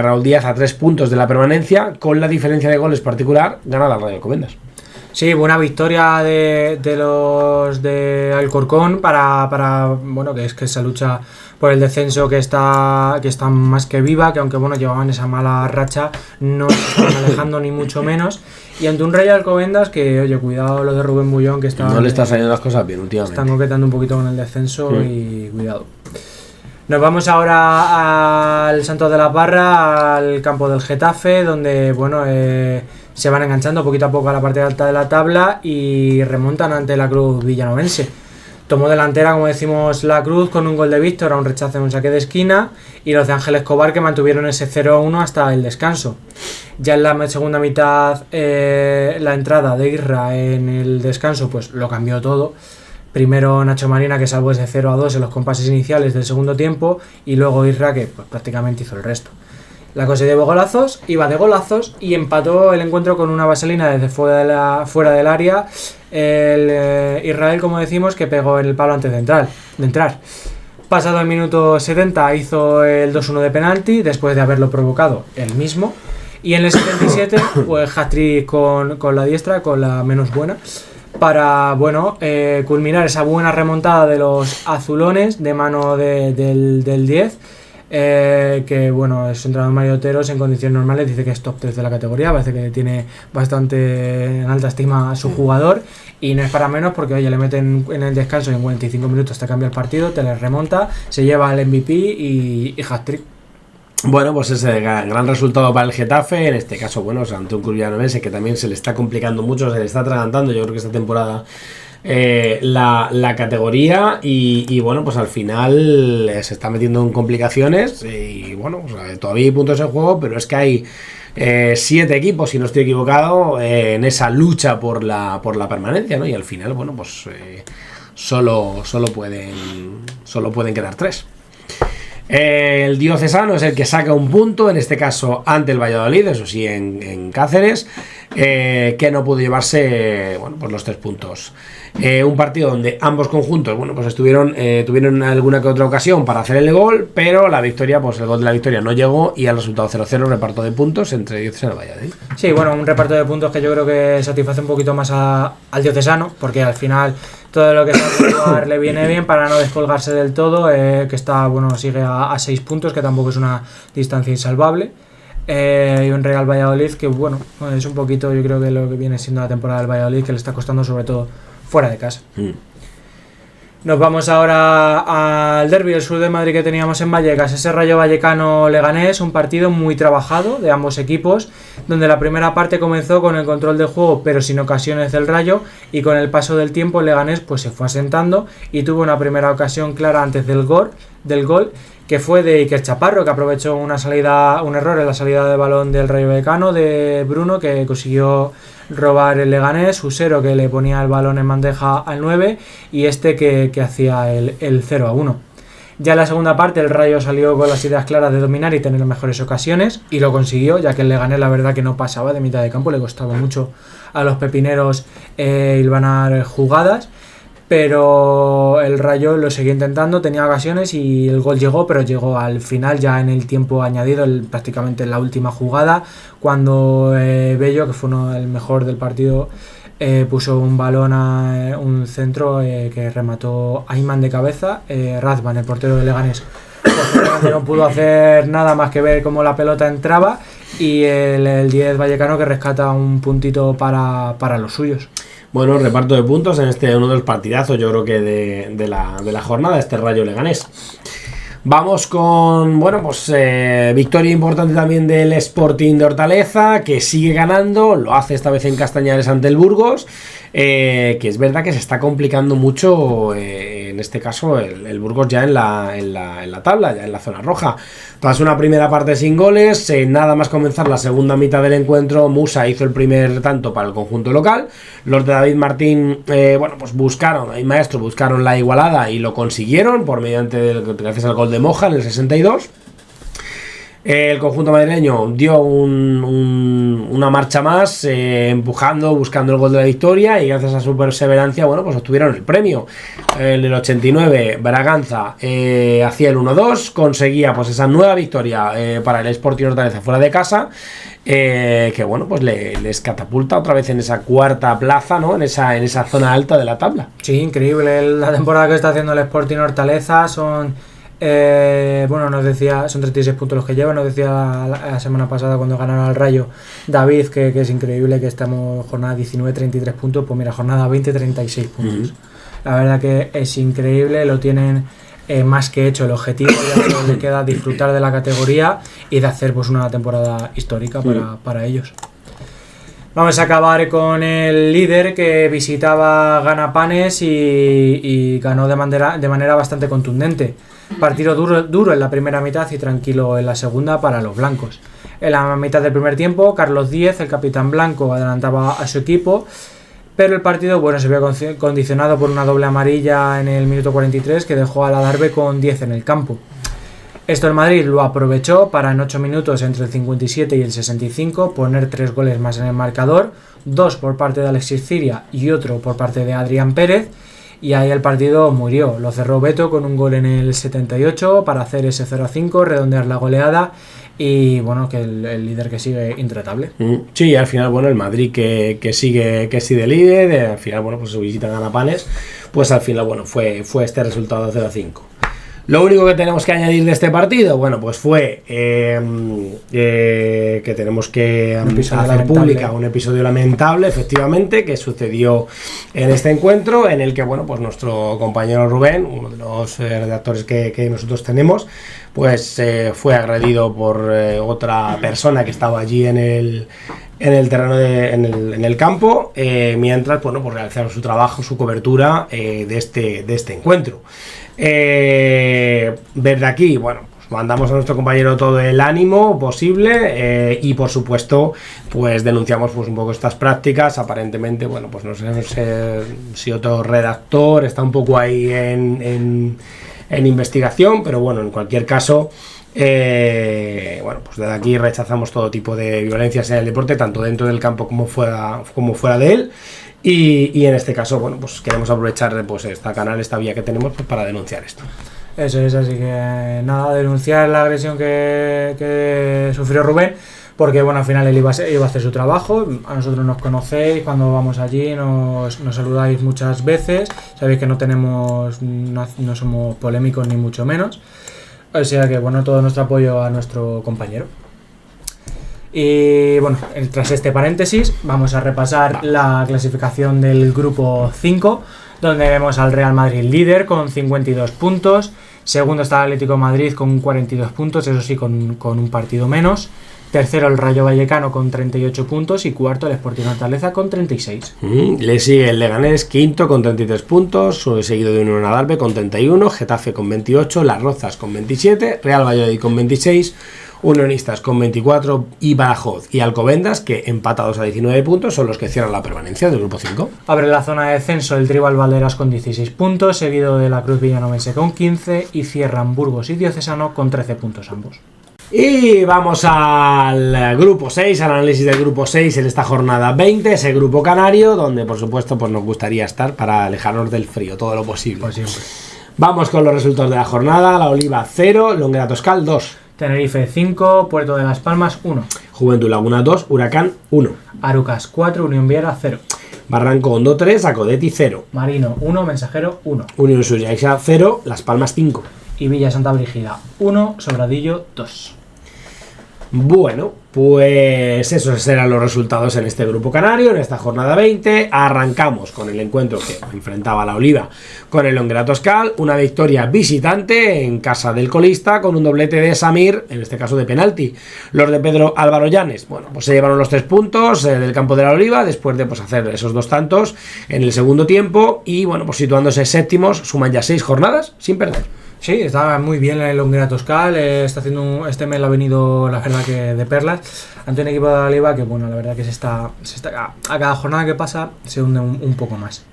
Raúl Díaz a 3 puntos de la permanencia, con la diferencia de goles particular ganada al Rayo Alcobendas. Sí, buena victoria de los de Alcorcón para bueno, que es que esa lucha por el descenso que está más que viva, que aunque bueno llevaban esa mala racha, no se estaban alejando ni mucho menos. Y ante un Rayo Alcobendas que, oye, cuidado los de Rubén Bullón, que no le está saliendo las cosas bien últimamente. Están coquetando un poquito con el descenso y cuidado. Nos vamos ahora al Santos de la Parra, al campo del Getafe, donde bueno se van enganchando poquito a poco a la parte alta de la tabla y remontan ante la Cruz Villanovense. Tomó delantera, como decimos, la Cruz con un gol de Víctor a un rechazo en un saque de esquina y los de Ángel Escobar que mantuvieron ese 0-1 hasta el descanso. Ya en la segunda mitad la entrada de Irra en el descanso pues lo cambió todo. Primero Nacho Marina que salvó ese 0-2 en los compases iniciales del segundo tiempo y luego Irra que pues, prácticamente hizo el resto. La cosa iba de golazos y empató el encuentro con una vaselina desde fuera del área. El Israel, como decimos, que pegó en el palo antes de entrar. Pasado el minuto 70 hizo el 2-1 de penalti después de haberlo provocado él mismo. Y en el 77, pues hat-trick con la diestra, con la menos buena, para culminar esa buena remontada de los azulones de mano del 10. Que bueno, es un entrenador Mario Oteros en condiciones normales dice que es top 3 de la categoría, parece que tiene bastante en alta estima a su jugador y no es para menos porque oye, le meten en el descanso y en 45 minutos te cambia el partido, te le remonta, se lleva el MVP y hat-trick. Bueno, pues ese gran resultado para el Getafe, en este caso, bueno, ante un Curvianovense que también se le está complicando mucho, se le está atragantando, yo creo que esta temporada la categoría y bueno, pues al final se está metiendo en complicaciones y bueno, pues, todavía hay puntos en juego, pero es que hay 7 equipos, si no estoy equivocado, en esa lucha por la permanencia, ¿no? Y al final, bueno, pues solo pueden quedar 3. El Diocesano es el que saca un punto, en este caso ante el Valladolid, eso sí, en Cáceres, que no pudo llevarse pues los 3 puntos. Un partido donde ambos conjuntos pues tuvieron alguna que otra ocasión para hacer el gol, pero la victoria, pues el gol de la victoria no llegó y al resultado 0-0 reparto de puntos entre Diocesano y Valladolid. Sí, bueno, un reparto de puntos que yo creo que satisface un poquito más al Diocesano, porque al final todo lo que sabe jugar le viene bien para no descolgarse del todo, que está, sigue a 6 puntos, que tampoco es una distancia insalvable. Y un Real Valladolid que, es un poquito, yo creo que lo que viene siendo la temporada del Valladolid, que le está costando sobre todo fuera de casa. Nos vamos ahora al derbi del sur de Madrid que teníamos en Vallecas, ese Rayo Vallecano-Leganés, un partido muy trabajado de ambos equipos, donde la primera parte comenzó con el control del juego pero sin ocasiones del Rayo, y con el paso del tiempo el Leganés pues se fue asentando y tuvo una primera ocasión clara antes del gol, que fue de Iker Chaparro, que aprovechó un error en la salida de balón del Rayo Vallecano de Bruno, que consiguió robar el Leganés, Usero que le ponía el balón en bandeja al 9 y que hacía el 0-1. Ya en la segunda parte el Rayo salió con las ideas claras de dominar y tener mejores ocasiones y lo consiguió, ya que el Leganés la verdad que no pasaba de mitad de campo, le costaba mucho a los pepineros hilvanar jugadas. Pero el Rayo lo seguía intentando, tenía ocasiones y el gol llegó, pero llegó al final, ya en el tiempo añadido, prácticamente en la última jugada, cuando Bello, que fue el mejor del partido, puso un balón a un centro que remató Ayman de cabeza. Razvan, el portero de Leganés, no pudo hacer nada más que ver cómo la pelota entraba, y el 10 vallecano que rescata un puntito para los suyos. Bueno, reparto de puntos en uno de los partidazos, yo creo que de la jornada, Rayo Leganés. Vamos con, victoria importante también del Sporting de Hortaleza, que sigue ganando, lo hace esta vez en Castañares ante el Burgos, que es verdad que se está complicando mucho, en este caso, el Burgos ya en la tabla, ya en la zona roja. Tras una primera parte sin goles, nada más comenzar la segunda mitad del encuentro, Musa hizo el primer tanto para el conjunto local. Los de David Martín, buscaron la igualada y lo consiguieron gracias al gol de Moja en el 62. El conjunto madrileño dio una marcha más, empujando, buscando el gol de la victoria, y gracias a su perseverancia, obtuvieron el premio. En el 89, Braganza hacía el 1-2, conseguía esa nueva victoria para el Sporting Hortaleza fuera de casa, que les catapulta otra vez en esa cuarta plaza, ¿no? En esa zona alta de la tabla. Sí, increíble la temporada que está haciendo el Sporting Hortaleza. Nos decía, son 36 puntos los que lleva. Nos decía la semana pasada cuando ganaron al Rayo David que es increíble que estamos jornada 19, 33 puntos. Pues mira, jornada 20, 36 puntos. La verdad que es increíble, lo tienen más que hecho. El objetivo ya solo le queda disfrutar de la categoría y de hacer una temporada histórica para ellos. Vamos a acabar con el líder que visitaba Ganapanes y ganó de manera bastante contundente. Partido duro en la primera mitad y tranquilo en la segunda para los blancos. En la mitad del primer tiempo, Carlos Díez, el capitán blanco, adelantaba a su equipo, pero el partido se vio condicionado por una doble amarilla en el minuto 43 que dejó al Adarve con 10 en el campo. Esto el Madrid lo aprovechó para en 8 minutos entre el 57 y el 65 poner 3 goles más en el marcador, 2 por parte de Alexis Ciria y otro por parte de Adrián Pérez, y ahí el partido murió. Lo cerró Beto con un gol en el 78 para hacer ese 0-5, redondear la goleada y que el líder que sigue intratable. Sí, al final el Madrid que sigue líder, al final pues su visita a Ganapanes, pues al final fue este resultado de 0-5. Lo único que tenemos que añadir de este partido, pues fue que tenemos que hacer pública un episodio lamentable, efectivamente, que sucedió en este encuentro, en el que pues nuestro compañero Rubén, uno de los redactores que nosotros tenemos, pues fue agredido por otra persona que estaba allí en el terreno en el campo, mientras pues realizaron su trabajo, su cobertura de este encuentro. Desde aquí, pues mandamos a nuestro compañero todo el ánimo posible, y por supuesto pues denunciamos un poco estas prácticas. Aparentemente pues no sé si otro redactor está un poco ahí en investigación, pero en cualquier caso pues desde aquí rechazamos todo tipo de violencias en el deporte, tanto dentro del campo como fuera de él. Y en este caso, pues queremos aprovechar esta vía que tenemos para denunciar esto. Eso es, así que nada, denunciar la agresión que sufrió Rubén, porque al final él iba a hacer su trabajo. A nosotros nos conocéis, cuando vamos allí nos saludáis muchas veces, sabéis que no somos polémicos ni mucho menos, o sea que todo nuestro apoyo a nuestro compañero. Y tras este paréntesis vamos a repasar la clasificación del grupo 5, donde vemos al Real Madrid líder con 52 puntos, segundo está el Atlético de Madrid con 42 puntos, eso sí con un partido menos, tercero el Rayo Vallecano con 38 puntos y cuarto el Sporting Hortaleza con 36. Le sigue el Leganés quinto con 33 puntos, seguido de Unión Adarve con 31, Getafe con 28, Las Rozas con 27, Real Valladolid con 26, Unionistas con 24 y Badajoz y Alcobendas, que empatados a 19 puntos, son los que cierran la permanencia del grupo 5. Abre la zona de descenso el Tribal Valderas con 16 puntos, seguido de la Cruz Villanovense con 15 y cierran Burgos y Diocesano con 13 puntos ambos. Y vamos al grupo 6, al análisis del grupo 6 en esta jornada 20, ese grupo canario, donde por supuesto pues nos gustaría estar para alejarnos del frío todo lo posible. Pues siempre. Vamos con los resultados de la jornada. La Oliva 0, Longuera Toscal 2. Tenerife 5, Puerto de las Palmas 1. Juventud Laguna 2, Huracán 1. Arucas 4, Unión Viera 0. Barranco Hondo 3, Acodeti 0. Marino 1, Mensajero 1. Unión Suyaxa 0, Las Palmas 5. Y Villa Santa Brígida 1, Sobradillo 2. Bueno, pues esos serán los resultados en este grupo canario, en esta jornada 20. Arrancamos con el encuentro que enfrentaba a la Oliva con el Longuera Toscal, una victoria visitante en casa del colista con un doblete de Samir, en este caso de penalti. Los de Pedro Álvaro Llanes, pues se llevaron los 3 puntos del campo de la Oliva después de hacer esos 2 tantos en el segundo tiempo y pues situándose séptimos, suman ya 6 jornadas sin perder. Sí, está muy bien el Longuera Toscal, está haciendo este mes le ha venido la verdad que de perlas ante un equipo de la Oliva que la verdad que se está a cada jornada que pasa se hunde un poco más.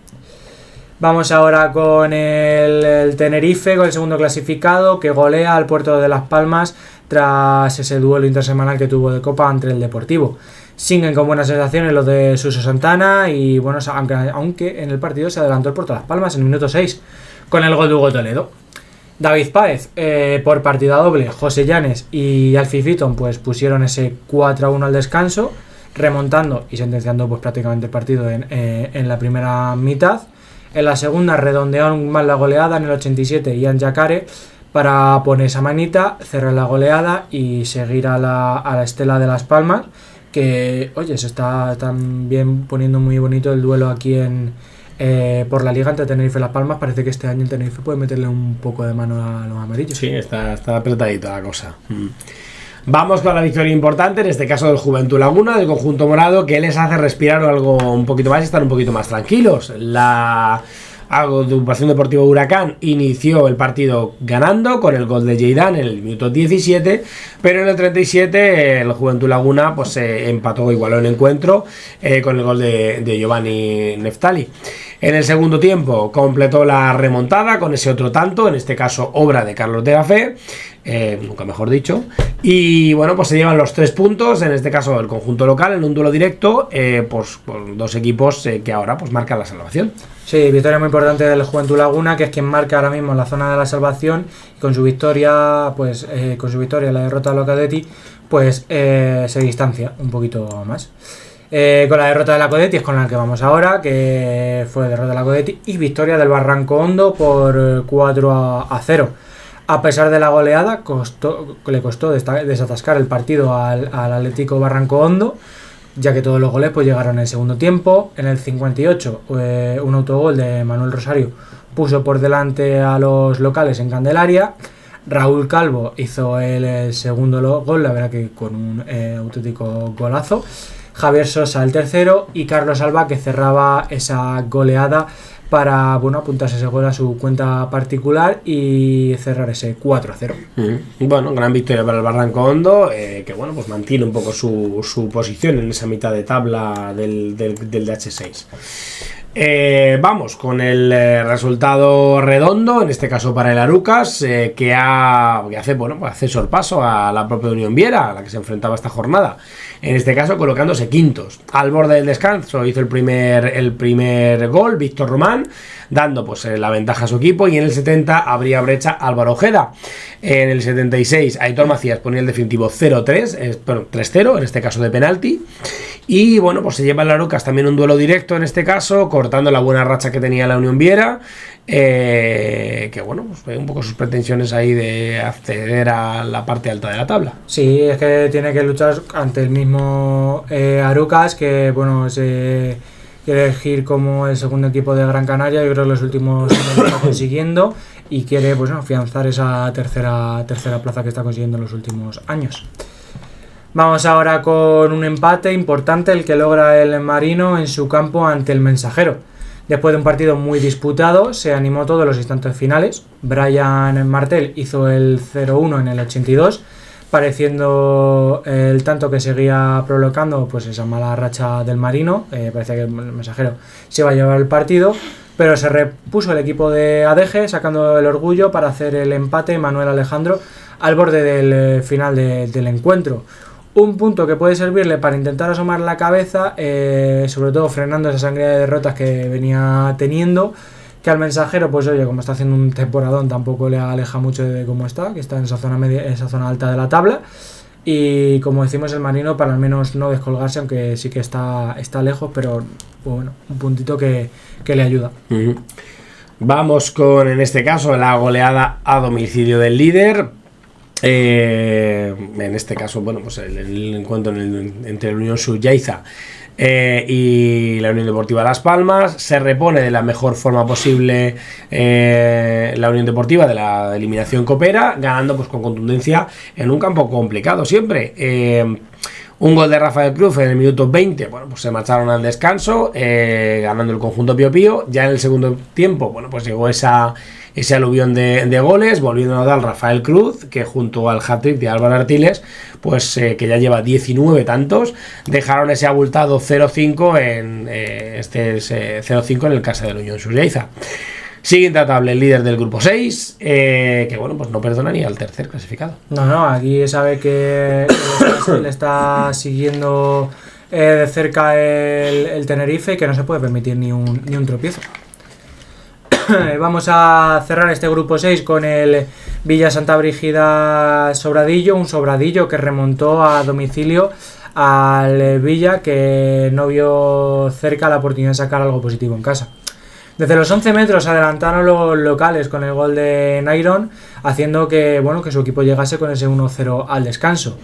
Vamos ahora con el Tenerife, con el segundo clasificado, que golea al Puerto de Las Palmas tras ese duelo intersemanal que tuvo de Copa ante el Deportivo. Siguen con buenas sensaciones los de Suso Santana y aunque en el partido se adelantó el Puerto de Las Palmas en el minuto 6 con el gol de Hugo Toledo. David Páez, por partida doble, José Llanes y Alfie Fitton pues pusieron ese 4-1 al descanso, remontando y sentenciando prácticamente el partido en la primera mitad. En la segunda redondearon más la goleada en el 87 Ian Jacare para poner esa manita, cerrar la goleada y seguir a la estela de Las Palmas, que se está también poniendo muy bonito el duelo aquí por la liga entre Tenerife y Las Palmas. Parece que este año el Tenerife puede meterle un poco de mano a los amarillos. Sí, está apretadita la cosa. Vamos con la victoria importante, en este caso del Juventud Laguna, del conjunto morado, que les hace respirar algo un poquito más y estar un poquito más tranquilos. La agrupación deportiva Huracán inició el partido ganando con el gol de Jeidan en el minuto 17, pero en el 37 el Juventud Laguna pues empató, igualó el encuentro con el gol de Giovanni Neftali. En el segundo tiempo completó la remontada con ese otro tanto, en este caso obra de Carlos de la Fe, nunca mejor dicho, y bueno, pues se llevan los 3 puntos, en este caso el conjunto local, en un duelo directo, pues por dos equipos que ahora pues marcan la salvación. Sí, victoria muy importante del Juventud Laguna, que es quien marca ahora mismo la zona de la salvación, y con su victoria, la derrota de Locadetti, pues se distancia un poquito más. Con la derrota de la Codetti es con la que vamos ahora, que fue derrota de la Codetti y victoria del Barranco Hondo por 4-0. A pesar de la goleada, le costó desatascar el partido al Atlético Barranco Hondo, ya que todos los goles pues llegaron en el segundo tiempo. En el 58 un autogol de Manuel Rosario puso por delante a los locales en Candelaria. Raúl Calvo hizo el segundo gol, la verdad que con un auténtico golazo. Javier Sosa el tercero y Carlos Alba, que cerraba esa goleada para apuntarse ese gol a su cuenta particular y cerrar ese 4-0. Bueno, gran victoria para el Barranco Hondo, que bueno, pues mantiene un poco su posición en esa mitad de tabla del DH6. Vamos con el resultado redondo, en este caso para el Arucas, que hace sorpaso a la propia Unión Viera, a la que se enfrentaba esta jornada. En este caso colocándose quintos. Al borde del descanso hizo el primer gol Víctor Román, dando pues la ventaja a su equipo, y en el 70 abría brecha Álvaro Ojeda. En el 76 Aitor Macías ponía el definitivo 3-0, en este caso de penalti. Y bueno, pues se lleva el Arucas también un duelo directo, en este caso, cortando la buena racha que tenía la Unión Viera, que bueno, pues ve un poco sus pretensiones ahí de acceder a la parte alta de la tabla. Sí, es que tiene que luchar ante el mismo Arucas, que bueno, se quiere elegir como el segundo equipo de Gran Canaria. Yo creo que los últimos años lo está consiguiendo y quiere pues afianzar esa tercera plaza que está consiguiendo en los últimos años. Vamos ahora con un empate importante, el que logra el Marino en su campo ante el Mensajero. Después de un partido muy disputado, se animó todos los instantes finales. Brian Martel hizo el 0-1 en el 82, pareciendo el tanto que seguía provocando pues esa mala racha del Marino. Parecía que el Mensajero se iba a llevar el partido, pero se repuso el equipo de Adeje, sacando el orgullo para hacer el empate Manuel Alejandro al borde del final del encuentro. Un punto que puede servirle para intentar asomar la cabeza, sobre todo frenando esa sangría de derrotas que venía teniendo, que al Mensajero, pues oye, como está haciendo un temporadón, tampoco le aleja mucho de cómo está, que está en esa zona media, en esa zona alta de la tabla. Y como decimos, el Marino, para al menos no descolgarse, aunque sí que está lejos, pero bueno, un puntito que le ayuda. Vamos con, en este caso, la goleada a domicilio del líder. En este caso, bueno, pues el encuentro entre la Unión Suyaiza y la Unión Deportiva Las Palmas. Se repone de la mejor forma posible la Unión Deportiva de la eliminación copera, ganando pues con contundencia en un campo complicado siempre. Un gol de Rafael Cruz en el minuto 20, bueno, pues se marcharon al descanso, ganando el conjunto Pío Pío. Ya en el segundo tiempo, bueno, pues llegó ese aluvión de goles, volviendo a dar Rafael Cruz, que junto al hat-trick de Álvaro Artiles, pues que ya lleva 19 tantos, dejaron ese abultado 0-5 en 0-5 en el casa de la Unión Suyaiza. Sigue intratable el líder del grupo 6, que bueno, pues no perdona ni al tercer clasificado. No, aquí sabe que le está siguiendo de cerca el Tenerife, y que no se puede permitir ni un tropiezo. Vamos a cerrar este grupo 6 con el Villa Santa Brígida Sobradillo, un Sobradillo que remontó a domicilio al Villa, que no vio cerca la oportunidad de sacar algo positivo en casa. Desde los 11 metros adelantaron los locales con el gol de Nairon, haciendo que su equipo llegase con ese 1-0 al descanso.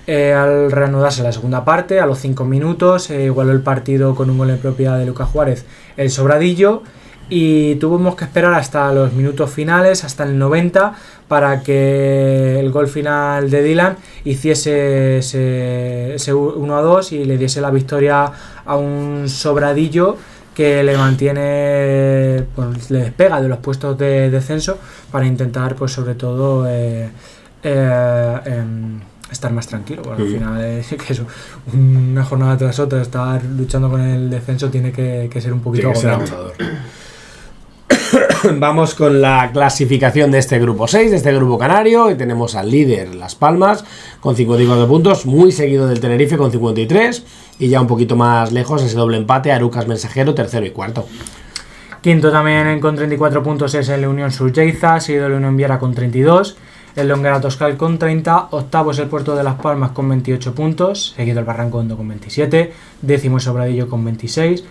Al reanudarse la segunda parte, a los 5 minutos, igualó el partido con un gol en propia de Lucas Juárez, el Sobradillo. y tuvimos que esperar hasta los minutos finales, hasta el 90, para que el gol final de Dylan hiciese ese 1-2 y le diese la victoria a un Sobradillo que le mantiene, pues, le despega de los puestos de descenso para intentar, pues sobre todo, estar más tranquilo. Bueno, al final es que eso, una jornada tras otra, estar luchando con el descenso tiene que ser un poquito agotador. Vamos con la clasificación de este grupo 6, de este grupo canario, y tenemos al líder Las Palmas con 54 puntos, muy seguido del Tenerife con 53, y ya un poquito más lejos ese doble empate, Arucas Mensajero, tercero y cuarto. Quinto también con 34 puntos es el Unión Surgeiza, seguido el Unión Viera con 32, el Longuera Toscal con 30, octavo es el Puerto de Las Palmas con 28 puntos, seguido el Barranco Hondo con 27, décimo el Sobradillo con 26,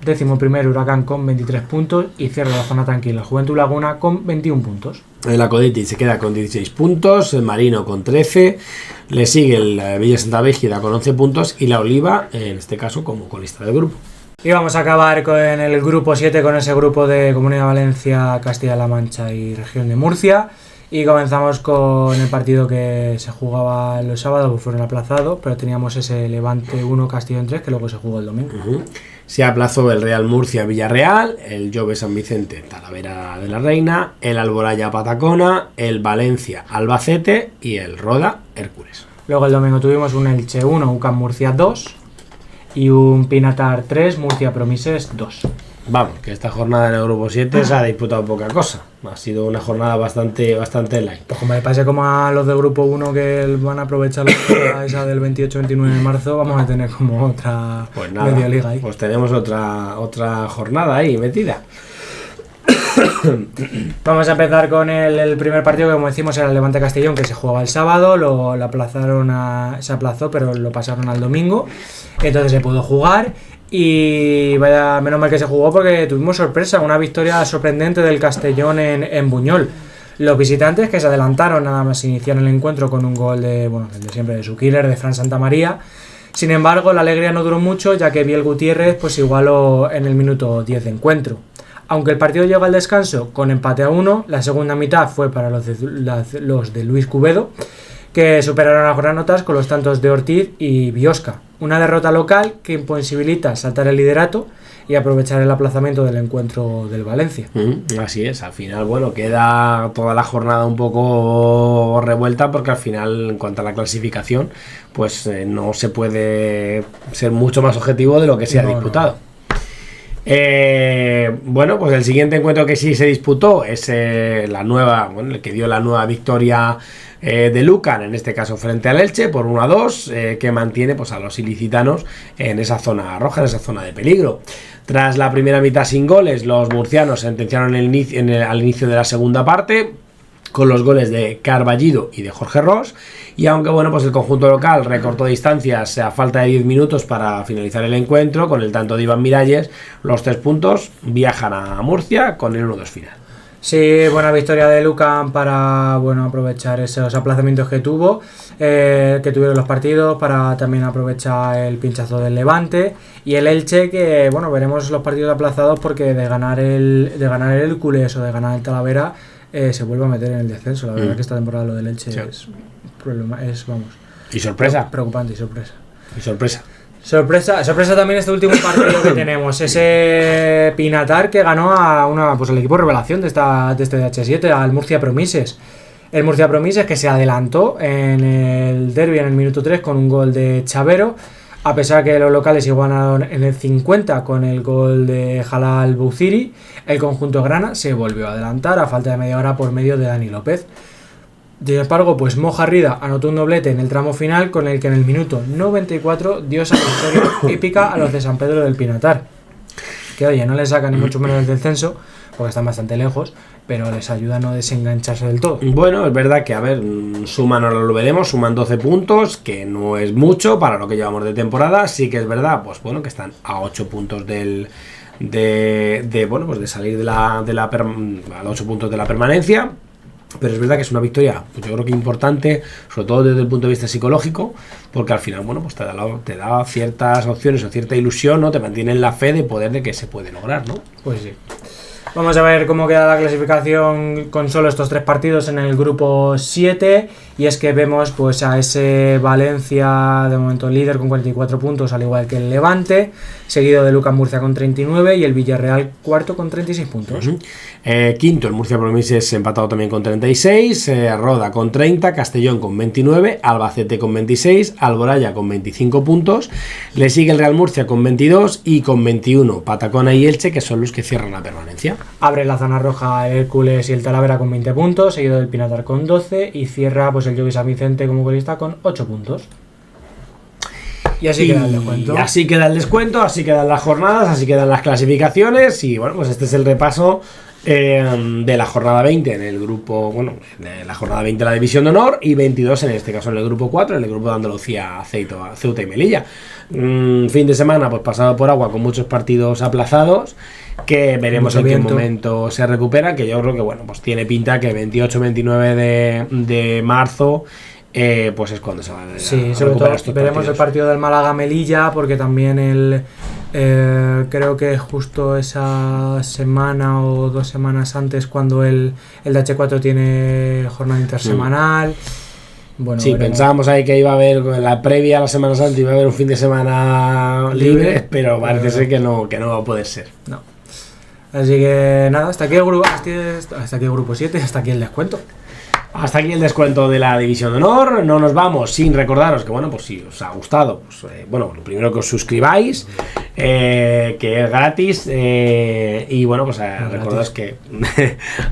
décimo primero Huracán con 23 puntos y cierra la zona tranquila Juventud Laguna con 21 puntos. El Acoditi se queda con 16 puntos, el Marino con 13, le sigue el Villa Santa Brígida con 11 puntos y la Oliva, en este caso, como colista del grupo. Y vamos a acabar con el grupo 7, con ese grupo de Comunidad de Valencia, Castilla-La Mancha y Región de Murcia. Y comenzamos con el partido que se jugaba los sábados, pues fueron aplazados, pero teníamos ese Levante 1, Castellón 3, que luego se jugó el domingo. Se aplazó el Real Murcia Villarreal, el Jove San Vicente Talavera de la Reina, el Alboraya Patacona, el Valencia Albacete y el Roda Hércules. Luego el domingo tuvimos un Elche 1, UCAM Murcia 2 y un Pinatar 3, Murcia Promises 2. Vamos, que esta jornada en el grupo 7 se ha disputado poca cosa. Ha sido una jornada bastante light. Pues como le pase como a los del grupo 1 que van a aprovechar la esa del 28-29 de marzo, vamos a tener como otra media liga ahí. Pues tenemos otra jornada ahí metida. Vamos a empezar con el primer partido que, como decimos, era el Levante Castellón, que se jugaba el sábado, se aplazó, pero lo pasaron al domingo, entonces se pudo jugar. Y vaya, menos mal que se jugó porque tuvimos sorpresa, una victoria sorprendente del Castellón en Buñol. Los visitantes, que se adelantaron nada más iniciar el encuentro con un gol el de siempre, de su killer, de Fran Santamaría. Sin embargo, la alegría no duró mucho, ya que Biel Gutiérrez pues igualó en el minuto 10 de encuentro. Aunque el partido llegó al descanso con empate a 1, la segunda mitad fue para los de Luis Cubedo, que superaron a jornadas con los tantos de Ortiz y Biosca. Una derrota local que imposibilita saltar el liderato y aprovechar el aplazamiento del encuentro del Valencia. Así es, al final, queda toda la jornada un poco revuelta porque al final, en cuanto a la clasificación, pues no se puede ser mucho más objetivo de lo que se ha disputado. Pues el siguiente encuentro que sí se disputó es el que dio la nueva victoria de Lucan, en este caso frente al Elche por 1-2, que mantiene pues a los ilicitanos en esa zona roja, en esa zona de peligro. Tras la primera mitad sin goles, los murcianos sentenciaron al inicio de la segunda parte con los goles de Carballido y de Jorge Ros, y aunque pues el conjunto local recortó distancias a falta de 10 minutos para finalizar el encuentro con el tanto de Iván Miralles, los 3 puntos viajan a Murcia con el 1-2 final. Sí, buena victoria de Lucan para aprovechar esos aplazamientos que tuvieron los partidos, para también aprovechar el pinchazo del Levante, y el Elche, que veremos los partidos aplazados porque de ganar el Hércules o de ganar el Talavera se vuelve a meter en el descenso. La verdad que esta temporada lo del Elche es y sorpresa, preocupante y sorpresa. Sorpresa también este último partido que tenemos, ese Pinatar que ganó a el equipo revelación de este H7, al Murcia Promises. El Murcia Promises, que se adelantó en el derbi en el minuto 3 con un gol de Chavero, a pesar que los locales igualaron en el 50 con el gol de Jalal Bouciri. El conjunto grana se volvió a adelantar a falta de media hora por medio de Dani López. Sin embargo, pues Moja Rida anotó un doblete en el tramo final, con el que en el minuto 94 dio esa victoria épica a los de San Pedro del Pinatar, que oye, no les saca ni mucho menos del descenso porque están bastante lejos, pero les ayuda a no desengancharse del todo. Es verdad que suman, ahora lo veremos, suman 12 puntos, que no es mucho para lo que llevamos de temporada. Sí que es verdad que están a 8 puntos de salir a 8 puntos de la permanencia. Pero es verdad que es una victoria, pues yo creo que importante, sobre todo desde el punto de vista psicológico, porque al final, bueno, pues te da ciertas opciones o cierta ilusión, ¿no? Te mantiene en la fe de poder de que se puede lograr, ¿no? Pues sí. Vamos a ver cómo queda la clasificación con solo estos 3 partidos en el grupo 7. Y es que vemos pues a ese Valencia de momento líder con 44 puntos, al igual que el Levante, seguido de Lucas Murcia con 39 y el Villarreal cuarto con 36 puntos. Quinto, el Murcia Promises empatado también con 36, Roda con 30, Castellón con 29, Albacete con 26, Alboraya con 25 puntos, le sigue el Real Murcia con 22 y con 21 Patacona y Elche, que son los que cierran la permanencia. Abre la zona roja el Hércules y el Talavera con 20 puntos, seguido del Pinatar con 12 y cierra pues el Llovi San Vicente como colista con 8 puntos. Y así queda el descuento. Así queda el descuento, así quedan las jornadas, así quedan las clasificaciones y bueno, pues este es el repaso de la jornada 20 en el grupo, bueno, en la jornada 20 de la División de Honor y 22 en este caso en el grupo 4, en el grupo de Andalucía, Ceuta y Melilla. Fin de semana pues pasado por agua con muchos partidos aplazados que veremos en qué momento se recupera, que yo creo que bueno, pues tiene pinta que 28-29 de marzo pues es cuando se va a sí, sobre todo veremos partidos. El partido del Málaga-Melilla, porque también creo que justo esa semana o 2 semanas antes cuando el H4 tiene jornada intersemanal. Bueno, sí, pensábamos ahí que iba a haber la previa a la Semana Santa, iba a haber un fin de semana libre, pero parece ser que no va a poder ser. No. Así que nada, hasta aquí el grupo 7, hasta aquí el descuento. Hasta aquí el descuento de la División de Honor. No nos vamos sin recordaros que, bueno, pues si os ha gustado, pues bueno, lo primero que os suscribáis, que es gratis, y bueno, pues recordaros que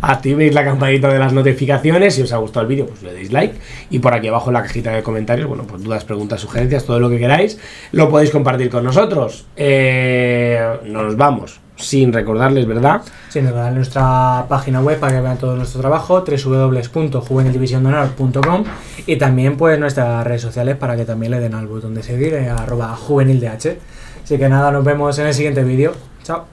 activéis la campanita de las notificaciones. Si os ha gustado el vídeo, pues le deis like, y por aquí abajo en la cajita de comentarios, bueno, pues dudas, preguntas, sugerencias, todo lo que queráis, lo podéis compartir con nosotros. No nos vamos sin recordarles, ¿verdad? Sin recordar nuestra página web para que vean todo nuestro trabajo, www.juvenildivisiondehonor.com, y también pues nuestras redes sociales para que también le den al botón de seguir, @juvenildh. Así que nada, nos vemos en el siguiente vídeo. Chao.